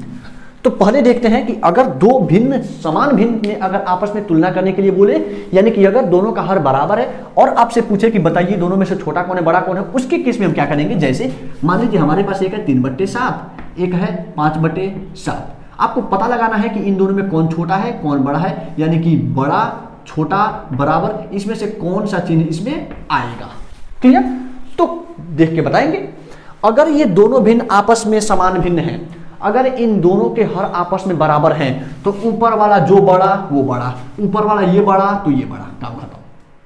तो पहले देखते हैं कि अगर दो भिन्न समान भिन्न में अगर आपस में तुलना करने के लिए बोले, यानी कि अगर दोनों का हर बराबर है और आपसे पूछे कि बताइए दोनों में से छोटा कौन है बड़ा कौन है, उसके केस में हम क्या करेंगे। जैसे मान लीजिए हमारे पास एक है 3/7, एक है 5/7। आपको पता लगाना है कि इन दोनों में कौन छोटा है कौन बड़ा है, यानी कि बड़ा छोटा बराबर, इसमें से कौन सा चिन्ह इसमें आएगा। क्लियर? तो देख के बताएंगे। अगर ये दोनों भिन्न आपस में समान भिन्न हैं, अगर इन दोनों के हर आपस में बराबर हैं, तो ऊपर वाला जो बड़ा वो बड़ा, ऊपर वाला ये बड़ा तो ये बड़ा, काम खत्म।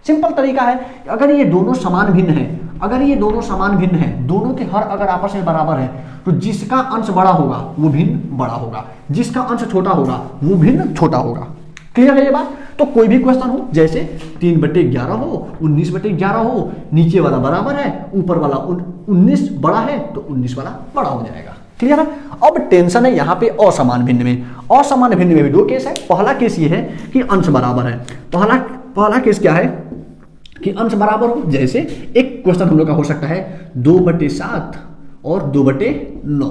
सिंपल तरीका है। अगर ये दोनों समान भिन्न हैं, अगर ये दोनों समान भिन्न हैं, दोनों के हर अगर आपस में बराबर है, तो जिसका अंश बड़ा होगा वो भिन्न बड़ा होगा, जिसका अंश छोटा होगा वो भिन्न छोटा होगा। क्लियर है ये बात? तो कोई भी क्वेश्चन हो, जैसे 3/11 हो, 19/11 हो, नीचे वाला बराबर है, ऊपर वाला 19 बड़ा है तो 19 वाला बड़ा हो जाएगा। क्लियर है? अब टेंशन है यहाँ पे असमान भिन्न में। असमान भिन्न में भी 2 केस है। पहला केस ये है कि अंश बराबर है। पहला केस क्या है कि अंश बराबर हो। जैसे एक क्वेश्चन हम लोग का हो सकता है 2/7 और 2/9।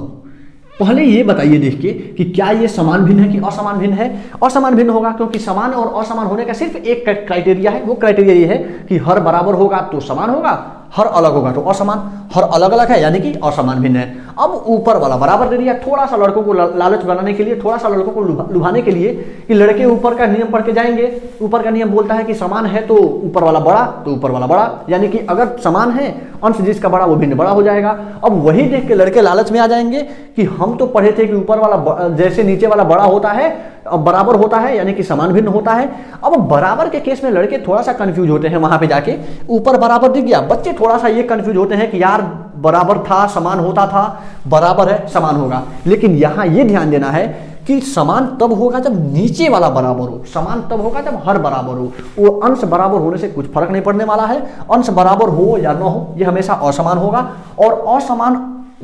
पहले ये बताइए देख के कि क्या ये समान भिन्न है कि असमान भिन्न है। असमान भिन्न होगा, क्योंकि समान और असमान होने का सिर्फ एक क्राइटेरिया है। वो क्राइटेरिया ये है कि हर बराबर होगा तो समान होगा, हर अलग होगा तो असमान। हर अलग अलग है यानी कि असमान भिन्न है। अब ऊपर वाला बराबर दे दिया, थोड़ा सा लड़कों को लालच बनाने के लिए, थोड़ा सा लड़कों को लुभाने के लिए कि लड़के ऊपर का नियम पढ़ के जाएंगे। ऊपर का नियम बोलता है कि समान है तो ऊपर वाला बड़ा तो ऊपर वाला बड़ा, यानी कि अगर समान है अंश जिसका बड़ा वो भिन्न बड़ा हो जाएगा। अब वही देख के लड़के लालच में आ जाएंगे कि हम तो पढ़े थे कि ऊपर वाला जैसे नीचे वाला बड़ा होता है बराबर होता है, यानी कि समान भिन्न होता है। अब बराबर के केस में लड़के थोड़ा सा कंफ्यूज होते हैं। वहां पे जाके ऊपर बराबर दिख गया, बच्चे थोड़ा सा ये कंफ्यूज होते हैं कि यार बराबर था समान होता था, बराबर है समान होगा। लेकिन यहां ये ध्यान देना है कि समान तब होगा जब नीचे वाला बराबर हो, समान तब होगा जब हर बराबर हो। वो अंश बराबर होने से कुछ फर्क नहीं पड़ने वाला है। अंश बराबर हो या ना हो, ये हमेशा असमान होगा। और असमान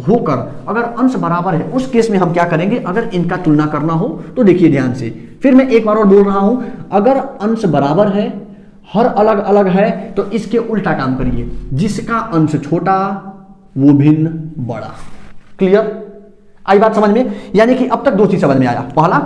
होकर अगर अंश बराबर है, उस केस में हम क्या करेंगे, अगर इनका तुलना करना हो तो देखिए ध्यान से। फिर मैं एक बार और बोल रहा हूं, अगर अंश बराबर है, हर अलग अलग है, तो इसके उल्टा काम करिए। जिसका अंश छोटा वो भिन्न बड़ा। क्लियर? आई बात समझ में? यानी कि अब तक 2 चीज समझ में आया। पहला,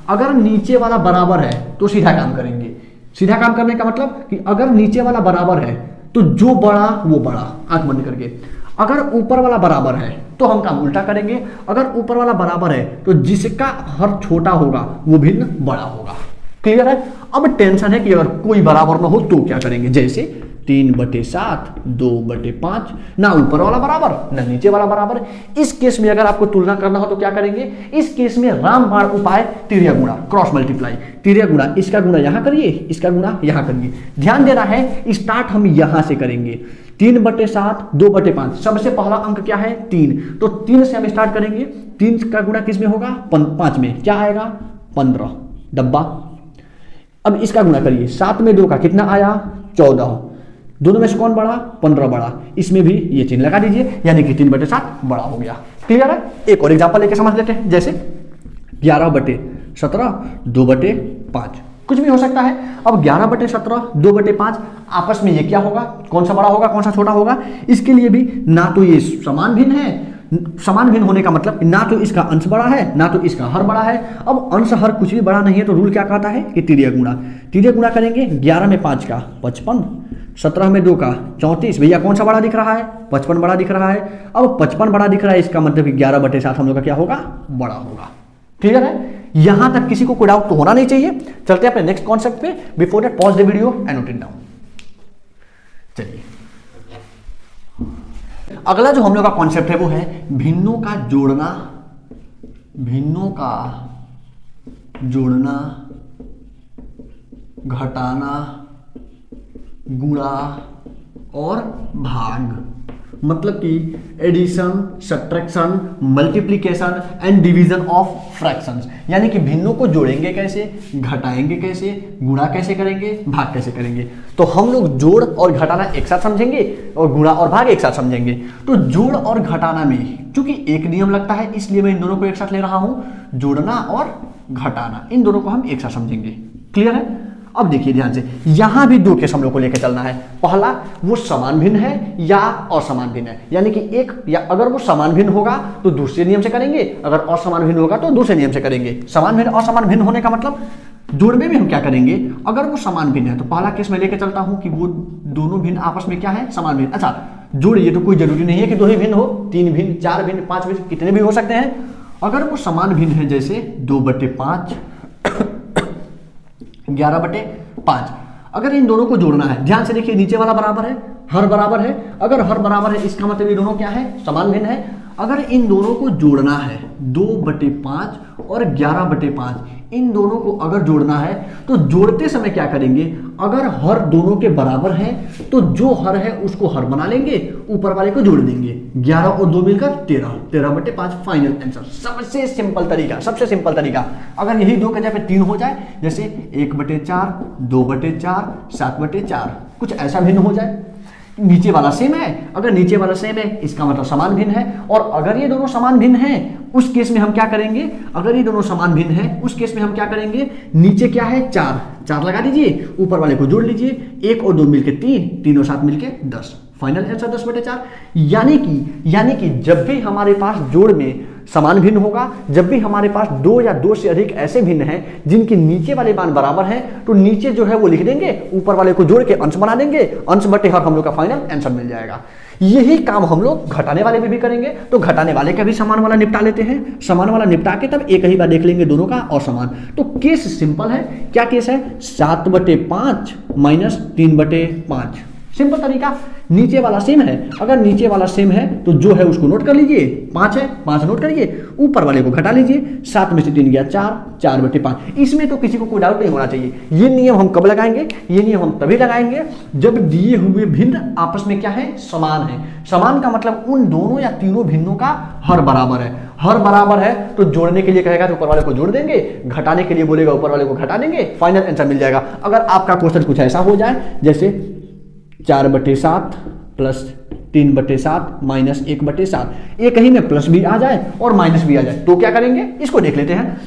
अगर नीचे वाला बराबर है तो सीधा काम करेंगे। सीधा काम करने का मतलब कि अगर नीचे वाला बराबर है तो जो बड़ा वो बड़ा, आंख बंद करके। अगर ऊपर वाला बराबर है तो हम काम उल्टा करेंगे। अगर ऊपर वाला बराबर है तो जिसका हर छोटा होगा वो भिन्न बड़ा होगा। क्लियर है? अब टेंशन है कि अगर कोई बराबर ना हो तो क्या करेंगे। जैसे 3/7, 2/5, ना ऊपर वाला बराबर ना नीचे वाला बराबर। इस केस में अगर आपको तुलना करना हो तो क्या करेंगे। इस केस में रामबाण उपाय, तिर्यक गुणा, क्रॉस मल्टीप्लाई। तिर्यक गुणा, इसका गुणा यहां करिए, इसका गुणा यहां करिए। ध्यान देना है, स्टार्ट हम यहां से करेंगे। 3/7, 2/5, सबसे पहला अंक क्या है 3, तो 3 से हम स्टार्ट करेंगे। 3 का गुणा किस में होगा 5 में, क्या आएगा 15 डब्बा। अब इसका गुणा करिए, 7 में 2 का कितना आया 14, दोनों में से कौन बड़ा? 15 बड़ा। इसमें भी ये चिन्ह लगा दीजिए, यानी कि 3/7 बड़ा हो गया। क्लियर है? एक और एग्जांपल लेके समझ लेते हैं, जैसे 11/17 2/5, कुछ भी हो सकता है। अब 11/17 2/5 आपस में ये क्या होगा? कौन सा बड़ा होगा, कौन सा छोटा होगा? इसके लिए भी ना तो ये समान भिन्न है, समान भिन्न होने का मतलब ना तो इसका अंश बड़ा है ना तो इसका हर बड़ा है। अब अंश हर कुछ भी बड़ा नहीं है तो रूल क्या कहता है कि तिर्यक गुणा। तिर्यक गुणा करेंगे, 11 में 5 का 55, 17 में 2 का 34। भैया कौन सा बड़ा दिख रहा है? 55 बड़ा दिख रहा है। अब 55 बड़ा दिख रहा है, इसका मतलब 11/7 हम लोग का क्या होगा? बड़ा होगा। क्लियर है? यहां तक किसी को कोई डाउट तो होना नहीं चाहिए। चलते हैं अपने नेक्स्ट कॉन्सेप्ट पे। Before that pause the video and note it down. चलिए, अगला जो हम लोग का कॉन्सेप्ट है वो है भिन्नों का जोड़ना, भिन्नों का जोड़ना, घटाना, गुणा और भाग। मतलब कि addition, subtraction, multiplication and division of fractions. यानी कि भिन्नों को जोड़ेंगे कैसे, घटाएंगे कैसे, गुणा कैसे करेंगे, भाग कैसे करेंगे। तो हम लोग जोड़ और घटाना एक साथ समझेंगे और गुणा और भाग एक साथ समझेंगे। तो जोड़ और घटाना में चूंकि एक नियम लगता है, इसलिए मैं इन दोनों को एक साथ ले रहा हूं। जोड़ना और घटाना, इन दोनों को हम एक साथ समझेंगे। क्लियर है? अब देखिए ध्यान से, यहां भी दो केस हम लोग को लेकर चलना है। पहला, वो समान भिन्न है या असमान भिन्न है। यानी कि एक, या अगर वो समान भिन्न होगा तो दूसरे नियम से करेंगे, अगर असमान भिन्न होगा तो दूसरे नियम से करेंगे। समान भिन्न असमान भिन्न होने का मतलब जोड़ में भी हम क्या करेंगे, अगर वो समान भिन्न है तो पहला केस मैं लेकर चलता हूं कि वो दोनों भिन्न आपस में क्या है, समान भिन्न। अच्छा, जोड़ ये तो कोई जरूरी नहीं है कि दो ही भिन्न हो, 3 भिन्न, 4 भिन्न, 5 भिन्न, कितने भी हो सकते हैं। अगर वो समान भिन्न है, जैसे 2/5 11/5, अगर इन दोनों को जोड़ना है, ध्यान से देखिए, नीचे वाला बराबर है, हर बराबर है। अगर हर बराबर है इसका मतलब ये दोनों क्या है, समान भिन्न है। अगर इन दोनों को जोड़ना है, 2/5 और 11/5, इन दोनों को अगर जोड़ना है तो जोड़ते समय क्या करेंगे, अगर हर दोनों के बराबर है तो जो हर है उसको हर बना लेंगे, ऊपर वाले को जोड़ देंगे। 11 और 2 मिलकर 13, 13/5 फाइनल आंसर। सबसे सिंपल तरीका, सबसे सिंपल तरीका। अगर यही 2 के जगह 3 हो जाए, जैसे 1/4, 2/4, 7/4, कुछ ऐसा भिन्न हो जाए। नीचे वाला सेम है, अगर नीचे वाला सेम है इसका मतलब समान भिन्न है। और अगर ये दोनों समान भिन्न हैं उस केस में हम क्या करेंगे, अगर ये दोनों समान भिन्न है उस केस में हम क्या करेंगे, नीचे क्या है 4, 4 लगा दीजिए, ऊपर वाले को जोड़ लीजिए, 1 और 2 मिलके 3, 3 और 7 मिलके 10, फाइनल आंसर 10/4। यानी कि जब भी हमारे पास जोड़ में समान भिन्न होगा, जब भी हमारे पास 2 या 2 से अधिक ऐसे भिन्न हैं जिनके नीचे वाले मान बराबर हैं, तो नीचे जो है वो लिख देंगे, ऊपर वाले को जोड़ के अंश बना देंगे, अंश बटे हर हम लोग का फाइनल आंसर मिल जाएगा। यही काम हम लोग घटाने वाले में भी करेंगे। तो घटाने वाले का भी समान वाला निपटा लेते हैं, समान वाला निपटा के तब एक ही बार देख लेंगे दोनों का असमान। तो केस सिंपल है। क्या केस है, 7/5 माइनस 3/5, सिंपल तरीका। नीचे वाला सेम है, अगर नीचे वाला सेम है तो जो है उसको नोट कर लीजिए, 5 है 5 नोट करिए, ऊपर वाले को घटा लीजिए, 7 में से 3 गया 4, 4/5। इसमें तो किसी को कोई डाउट नहीं होना चाहिए। ये नियम हम कब लगाएंगे, ये नियम हम तभी लगाएंगे जब दिए हुए भिन्न आपस में क्या है, समान है। समान का मतलब उन दोनों या तीनों भिन्नों का हर बराबर है। हर बराबर है तो जोड़ने के लिए कहेगा तो ऊपर वाले को जोड़ देंगे, घटाने के लिए बोलेगा ऊपर वाले को घटा देंगे, फाइनल आंसर मिल जाएगा। अगर आपका क्वेश्चन कुछ ऐसा हो जाए जैसे 4/7 प्लस 3/7 माइनस 1/7, एक ही में प्लस भी आ जाए और माइनस भी आ जाए, तो क्या करेंगे, इसको देख लेते हैं।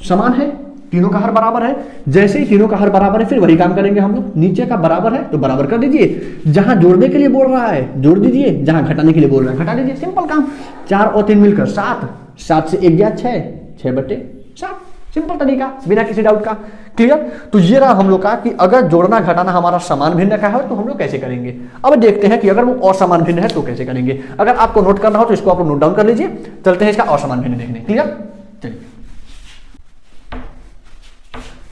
समान है, तीनों का हर बराबर है, जैसे ही तीनों का हर बराबर है फिर वही काम करेंगे हम लोग। नीचे का बराबर है तो बराबर कर दीजिए, जहां जोड़ने के लिए बोल रहा है जोड़ दीजिए, जहां घटाने के लिए बोल रहा है घटा दीजिए, सिंपल काम। 4 और 3 मिलकर 7, 7 से 1 गया 6, 6/7, सिंपल तरीका, बिना किसी डाउट का। क्लियर? तो ये रहा हम लोग का कि अगर जोड़ना घटाना हमारा समान भिन्न का है तो हम लोग कैसे करेंगे। अब देखते हैं कि अगर वो असमान भिन्न है तो कैसे करेंगे। अगर आपको नोट करना हो तो इसको आप नोट डाउन कर लीजिए। चलते हैं इसका असमान भिन्न देखने। क्लियर?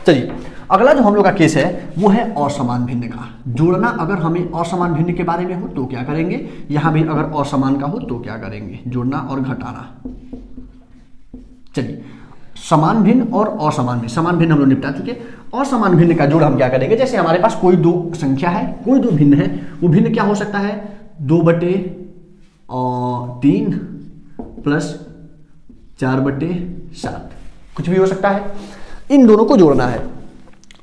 चलिए, अगला जो हम लोग का केस है वो है असमान भिन्न का। जोड़ना अगर हमें असमान भिन्न के बारे में हो तो क्या करेंगे, यहां भी अगर असमान का हो तो क्या करेंगे, जोड़ना और घटाना। चलिए, समान भिन्न और असमान भिन्न, समान भिन्न हम लोग निपटा चुके। असमान भिन्न का जोड़ हम क्या करेंगे, जैसे हमारे पास कोई 2 संख्या है, कोई 2 भिन्न है, वो भिन्न क्या हो सकता है, 2/3 प्लस 4/7, कुछ भी हो सकता है। इन दोनों को जोड़ना है।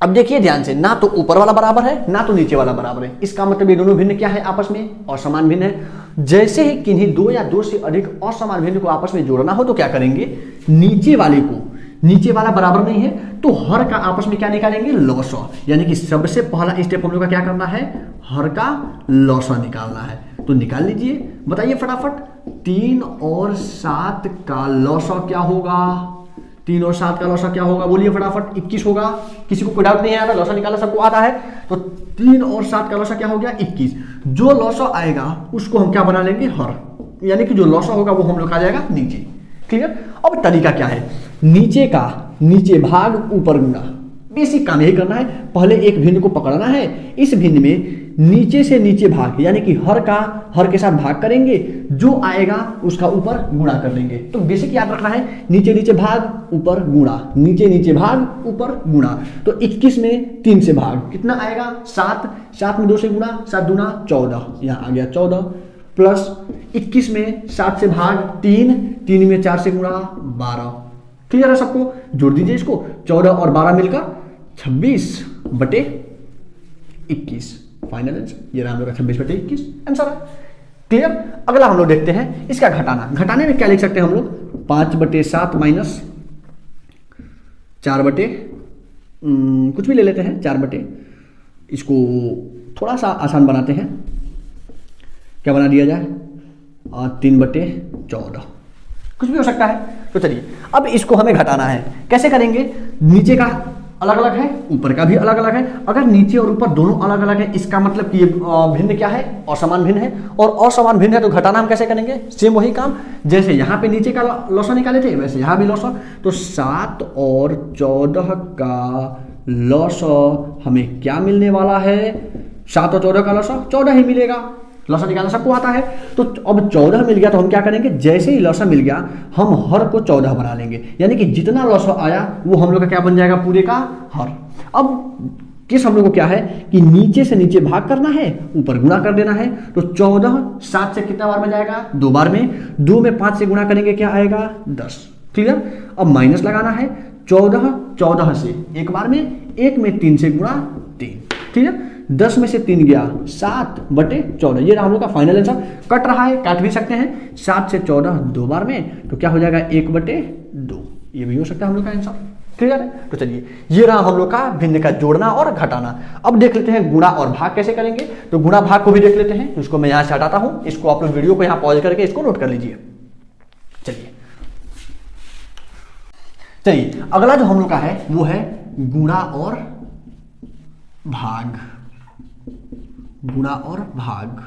अब देखिए ध्यान से, ना तो ऊपर वाला बराबर है ना तो नीचे वाला बराबर है। इसका मतलब ये दोनों भिन्न क्या है, आपस में असमान भिन्न है। जैसे ही किन्हीं दो या दो से अधिक असमान भिन्न को आपस में जोड़ना हो तो क्या करेंगे, नीचे वाले को, नीचे वाला बराबर नहीं है तो हर का आपस में क्या निकालेंगे, लॉसा। यानी कि सबसे पहला स्टेप हम लोग का क्या करना है, हर का लॉसा निकालना है। तो निकाल लीजिए, बताइए फटाफट। 3 और 7 का लॉसा क्या होगा, 3 और 7 का लॉसा क्या होगा, बोलिए फटाफट। 21 होगा। किसी को कोई डाउट नहीं आया, लॉसा निकालना सबको आता है। तो 3 और 7 का लॉसा क्या हो गया, 21। जो लॉसा आएगा उसको हम क्या बना लेंगे, हर। यानी कि जो लॉसा होगा वो हम लोग आ जाएगा नीचे। क्लियर। अब तरीका क्या है, नीचे का नीचे भाग ऊपर गुणा। बेसिक काम यही करना है। पहले एक भिन्न को पकड़ना है, इस भिन्न में नीचे से नीचे भाग यानी कि हर का हर के साथ भाग करेंगे, जो आएगा उसका ऊपर गुणा कर देंगे। तो बेसिक याद रखना है, नीचे नीचे भाग ऊपर गुणा, नीचे नीचे भाग ऊपर गुणा। तो 21 में 3 से भाग कितना आएगा, 7। 7 में 2 से गुणा, 7 दूना 14, यहाँ आ गया 14। प्लस 21 में 7 से भाग 3, 3 में 4 से गुणा 12। क्लियर है सबको, जोड़ दीजिए इसको। 14 और 12 मिलकर 26/21 फाइनल आंसर। ये रहा हम लोग का 26/21 आंसर है। क्लियर। अगला हम लोग देखते हैं इसका घटाना। घटाने में क्या लिख सकते हैं हम लोग, 5/7 माइनस 4 कुछ भी ले लेते हैं, 4 इसको थोड़ा सा आसान बनाते हैं। क्या बना दिया जाए, 3/14 कुछ भी हो सकता है। तो चलिए अब इसको हमें घटाना है। कैसे करेंगे, नीचे का अलग अलग है, ऊपर का भी अलग अलग है। अगर नीचे और ऊपर दोनों अलग अलग है, इसका मतलब कि ये भिन्न क्या है, असमान भिन्न है। और असमान भिन्न है तो घटाना हम कैसे करेंगे, सेम वही काम। जैसे यहाँ पे नीचे का लॉसा निकाले थे वैसे यहाँ भी लॉसा। तो 7 और 14 का लॉसा हमें क्या मिलने वाला है, 7 और 14 का लॉसा 14 ही मिलेगा। लॉसा निकालना सबको आता है। तो अब 14 मिल गया तो हम क्या करेंगे, जैसे ही लॉसा मिल गया हम हर को 14 बना लेंगे। यानी कि जितना लॉसा आया वो हम लोग का क्या बन जाएगा, पूरे का हर। अब किस हम लोग को क्या है कि नीचे से नीचे भाग करना है, ऊपर गुणा कर देना है। तो 14 7 से कितना बार में जाएगा, 2 बार में। 2 में 5 से गुणा करेंगे क्या आएगा, 10। क्लियर। अब माइनस लगाना है, 14 से एक बार में, 1 में 3 से गुणा 3। क्लियर। 10 में से 3 गया, 7/14। ये रहा हम लोग का फाइनल आंसर। कट रहा है, काट भी सकते हैं। 7 से 14 2 बार में तो क्या हो जाएगा, 1/2। ये भी हो सकता है हम लोग का आंसर। क्लियर है। तो चलिए ये रहा हम लोग का भिन्न का जोड़ना और घटाना। अब देख लेते हैं गुणा और भाग कैसे करेंगे। तो गुणा भाग को भी देख लेते हैं। इसको मैं यहां से हटाता हूं, इसको आप लोग वीडियो को यहां पॉज करके इसको नोट कर लीजिए। चलिए अगला जो हम लोग का है वो है गुणा और भाग। गुणा और भाग,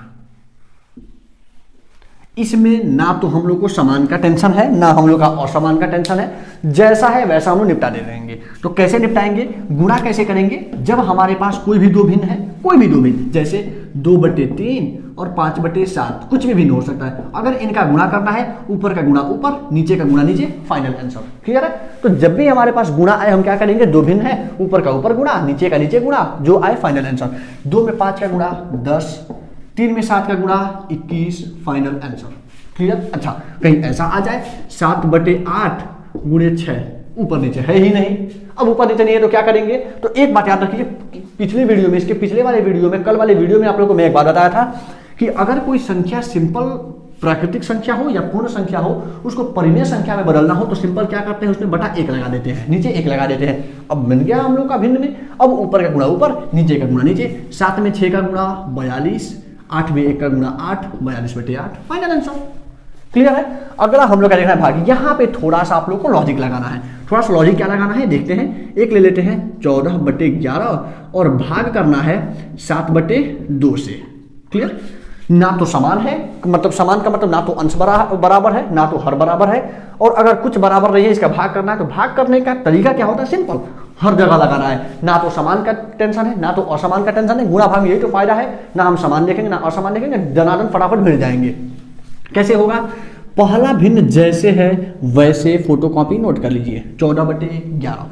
इसमें ना तो हम लोग को समान का टेंशन है ना हम लोग का असमान का टेंशन है। जैसा है वैसा हम लोग निपटा दे देंगे। तो कैसे निपटाएंगे, गुणा कैसे करेंगे, जब हमारे पास कोई भी दो भिन्न है, कोई भी दो भिन्न, जैसे 2/3 और 5/7 कुछ भी भिन्न हो सकता है। अगर इनका गुणा करना है, ऊपर का गुणा ऊपर, नीचे का गुणा नीचे, फाइनल आंसर। क्लियर है। तो जब भी हमारे पास गुणा आए हम क्या करेंगे, दो भिन्न है, ऊपर का ऊपर गुणा, नीचे का नीचे गुणा, जो आए फाइनल आंसर। 2 में 5 का गुणा 10, 3 में 7 का गुणा 21, फाइनल आंसर। क्लियर। अच्छा कहीं ऐसा आ जाए 7/8 गुणे 6, ऊपर नीचे है ही नहीं। अब ऊपर नीचे नहीं है तो क्या करेंगे, तो एक बात याद रखिए, पिछली वीडियो में, इसके पिछले वाले वीडियो में, कल वाले वीडियो में आप लोगों को मैं एक बात बताया था कि अगर कोई संख्या सिंपल प्राकृतिक संख्या हो या पूर्ण संख्या हो, उसको परिमेय संख्या में बदलना हो तो सिंपल क्या करते हैं, उसमें बटा 1 लगा देते हैं, नीचे 1 लगा देते हैं। अब मिल गया हम लोग का भिन्न में। अब ऊपर का गुणा ऊपर, नीचे का गुणा नीचे। 7 में 6 का गुणा 42, 8 में 1 का गुणा 8, 42/8, फाइनल आंसर। क्लियर है। अगला हम लोग का देखना है भाग। यहाँ पे थोड़ा सा आप लोग को लॉजिक लगाना है। थोड़ा सा लॉजिक क्या लगाना है देखते हैं। एक ले लेते हैं 14/11 और भाग करना है 7/2 से। क्लियर। ना तो समान है, मतलब समान का मतलब ना तो अंश बराबर है ना तो हर बराबर है। और अगर कुछ बराबर नहीं है, इसका भाग करना है, तो भाग करने का तरीका क्या होता है, सिंपल, हर जगह लगाना है। ना तो समान का टेंशन है ना तो असमान का टेंशन है। गुणा भाग में यही तो फायदा है, ना हम समान देखेंगे ना असमान देखेंगे, दनादन फटाफट भिड़ जाएंगे। कैसे होगा, पहला भिन्न जैसे है वैसे फोटोकॉपी नोट कर लीजिए। 14/11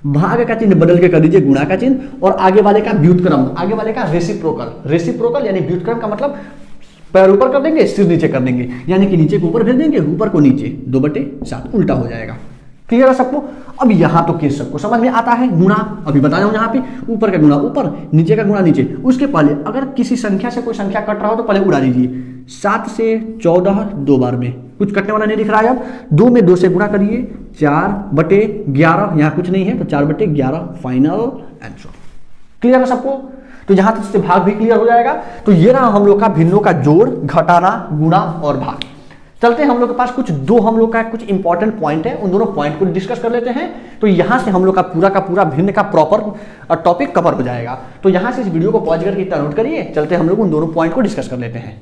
भाग का चिन्ह बदल के कर दीजिए गुणा का चिन्ह, और आगे वाले का व्युत्क्रम, आगे वाले का रेसिप्रोकल। रेसिप्रोकल यानी व्युत्क्रम का मतलब पैर ऊपर कर देंगे सिर नीचे कर देंगे, यानी कि नीचे को ऊपर भेज देंगे ऊपर को नीचे, 2/7 उल्टा हो जाएगा। क्लियर है सबको? अब यहाँ तो केस सबको समझ में आता है। गुणा अभी बता रहा हूँ, यहाँ पे ऊपर का गुणा ऊपर, नीचे का गुणा नीचे। उसके पहले अगर किसी संख्या से कोई संख्या कट रहा हो तो पहले उड़ा दीजिए। 7 से 14 2 बार में, कुछ कटने वाला नहीं दिख रहा है। अब 2 में 2 से गुणा करिए, 4/11, यहाँ कुछ नहीं है तो 4/11 फाइनल आंसर। क्लियर है सबको? तो यहां तक से भाग भी क्लियर हो जाएगा। तो ये रहा हम लोग का भिन्नों का जोड़, घटाना, गुणा और भाग। चलते हैं हम लोग के पास हम लोग का कुछ इंपॉर्टेंट पॉइंट है, उन दोनों पॉइंट को डिस्कस कर लेते हैं। तो यहां से हम लोग का पूरा भिन्न का प्रॉपर टॉपिक कवर हो जाएगा। तो यहां से इस वीडियो को पॉज करके इतना नोट करिए। चलते हैं हम लोग उन दोनों पॉइंट को डिस्कस कर लेते हैं।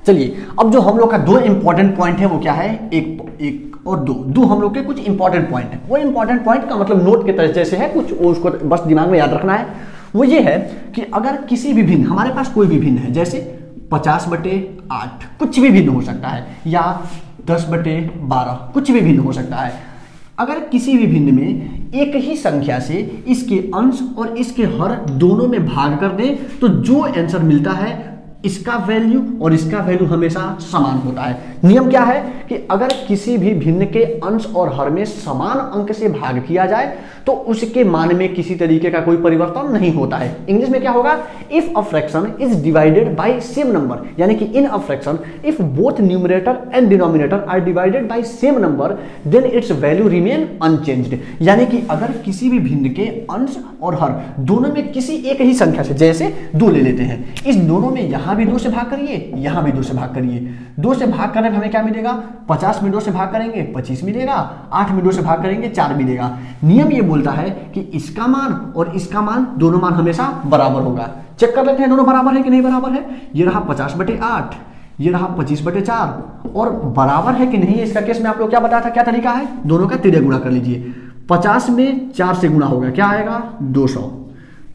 चलिए अब जो हम लोग का 2 इंपॉर्टेंट पॉइंट है वो क्या है, एक और दो हम लोग के कुछ इंपॉर्टेंट पॉइंट है। वो इंपॉर्टेंट पॉइंट का मतलब नोट के तरह से है कुछ, उसको बस दिमाग में याद रखना है। वो ये है कि अगर किसी भी भिन्न, हमारे पास कोई भी भिन्न है, जैसे 50/8 कुछ भी भिन्न हो सकता है, या 10/12 कुछ भी भिन्न हो सकता है। अगर किसी भी भिन्न में एक ही संख्या से इसके अंश और इसके हर दोनों में भाग कर दें तो जो आंसर मिलता है इसका वैल्यू और इसका वैल्यू हमेशा समान होता है। नियम क्या है कि अगर किसी भी भिन्न के अंश और हर में समान अंक से भाग किया जाए तो उसके मान में किसी तरीके का कोई परिवर्तन नहीं होता है। इंग्लिश में क्या होगा, if a fraction is divided by same number, यानी कि in a fraction if both numerator and denominator are divided by same number then its value remain unchanged. यानी कि अगर किसी भी भिन्न के अंश और हर दोनों में किसी एक ही संख्या से, जैसे 2 ले लेते हैं, इस दोनों में यहां भी 2 से भाग करिए, यहां भी 2 से भाग करिए। 2 से भाग करने में हमें क्या मिलेगा, 50 में 2 से भाग करेंगे 25 मिलेगा, 8 में 2 से भाग करेंगे 4 मिलेगा। नियम ये बोलता है कि इसका मान और इसका मान, दोनों मान हमेशा बराबर होगा। चेक कर लेते हैं दोनों बराबर है कि नहीं बराबर है। ये रहा 50/8, ये रहा 25/4, और बराबर है कि नहीं है इसका केस में आप लोग क्या बताया था, क्या तरीका है, दोनों का तिर्य गुणा कर लीजिए। 50 में 4 से गुणा होगा, क्या आएगा 200।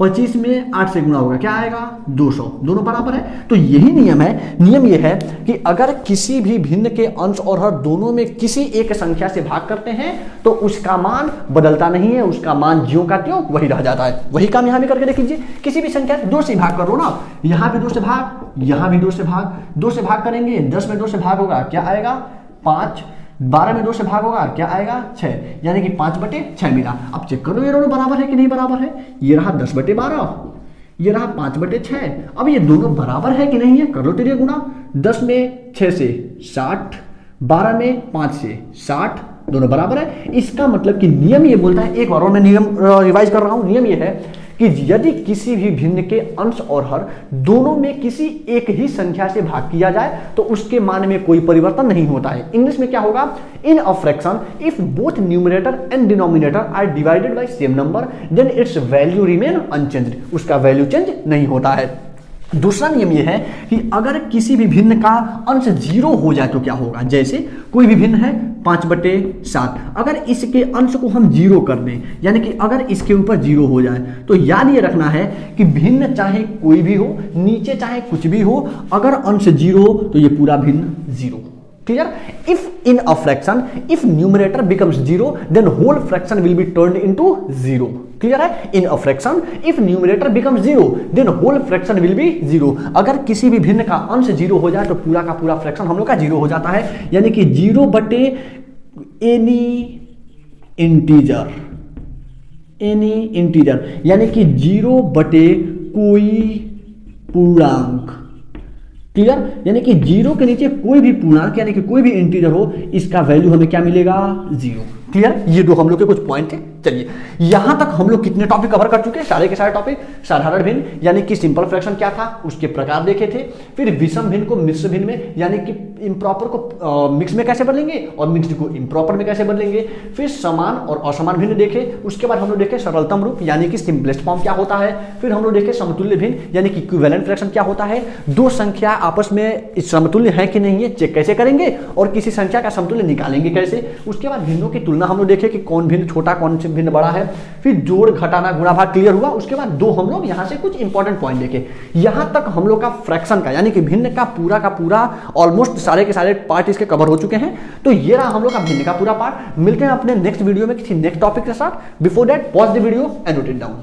25 में 8 से गुणा होगा, क्या आएगा 200। दोनों बराबर है। तो यही नियम है। नियम यह है कि अगर किसी भी भिन्न के अंश और हर दोनों में किसी एक संख्या से भाग करते हैं तो उसका मान बदलता नहीं है, उसका मान ज्यों का त्यों वही रह जाता है। वही काम यहां भी करके देख लीजिए। किसी भी संख्या 2 से भाग करो ना, यहां भी 2 से भाग, यहां भी 2 से भाग, 2 से भाग करेंगे, 10 में 2 से भाग होगा, क्या आएगा 5, 12 में 2 से भाग होगा, क्या आएगा 6, यानी कि 5/6 मिला। अब चेक करो ये दोनों बराबर है कि नहीं बराबर है। ये रहा 10/12, ये रहा 5/6। अब ये दोनों बराबर है कि नहीं है, कर लो तिर्य गुणा। 10 में 6 से 60, 12 में 5 से 60, दोनों बराबर है। इसका मतलब कि नियम ये बोलता है, एक बार और मैं नियम रिवाइज कर रहा हूं। नियम ये है कि यदि किसी भी भिन्न के अंश और हर दोनों में किसी एक ही संख्या से भाग किया जाए तो उसके मान में कोई परिवर्तन नहीं होता है। इंग्लिश में क्या होगा, in a fraction if both numerator and denominator are divided by same number then its value remain unchanged, उसका वैल्यू चेंज नहीं होता है। दूसरा नियम यह है कि अगर किसी भी भिन्न का अंश 0 हो जाए तो क्या होगा, जैसे कोई भी भिन्न है 5/7, अगर इसके अंश को हम 0 कर दें, यानी कि अगर इसके ऊपर 0 हो जाए तो याद ये रखना है कि भिन्न चाहे कोई भी हो, नीचे चाहे कुछ भी हो, अगर अंश 0 हो तो ये पूरा भिन्न 0। Clear? If in a fraction if numerator becomes 0 then whole fraction will be turned into 0। Clear है? In a fraction if numerator becomes 0 then whole fraction will be 0। अगर किसी भी भिन्न का अंश 0 हो जाए तो पूरा का पूरा फ्रैक्शन हम लोग का 0 हो जाता है, यानी कि 0/एनी इंटीजर, यानी कि 0/कोई पूर्णांक। क्लियर? यानी कि 0 के नीचे कोई भी पूर्णांक यानी कि कोई भी इंटीजर हो, इसका वैल्यू हमें क्या मिलेगा 0। क्लियर? ये 2 हम लोग के कुछ पॉइंट थे। चलिए यहां तक हम लोग कितने टॉपिक कवर कर चुके हैं, सारे के सारे टॉपिक। साधारण भिन्न यानी कि सिंपल फ्रैक्शन क्या था, उसके प्रकार देखे थे। फिर विषम भिन्न को मिश्र भिन्न में, यानी कि इम्प्रॉपर को मिक्स में कैसे बदलेंगे और मिक्स्ड को इम्प्रॉपर में कैसे बदलेंगे। फिर समान और असमान भिन्न देखे। उसके बाद हम लोग देखे सरलतम रूप यानी कि सिंपलेस्ट फॉर्म क्या होता है। फिर हम लोग देखे समतुल्य भिन्न यानी कि इक्विवेलेंट फ्रैक्शन क्या होता है। 2 संख्या आपस में समतुल्य है कि नहीं है चेक कैसे करेंगे, और किसी संख्या का समतुल्य निकालेंगे कैसे। उसके बाद भिन्नों की तुलना हम लोग देखे कि कौन भिन्न छोटा कौन से भिन्न बड़ा है। फिर जोड़ घटाना गुणा भाग क्लियर हुआ। उसके बाद 2 हम लोग यहां से कुछ इंपॉर्टेंट पॉइंट देखे। यहां तक हम लोग का फ्रैक्शन का यानी कि भिन्न का पूरा ऑलमोस्ट सारे के सारे पार्ट इसके कवर हो चुके हैं। तो ये रहा हम लोग का भिन्न का पूरा पार्ट। मिलते हैं अपने नेक्स्ट वीडियो में किसी नेक्स्ट टॉपिक के साथ। Before that pause the video and note it down.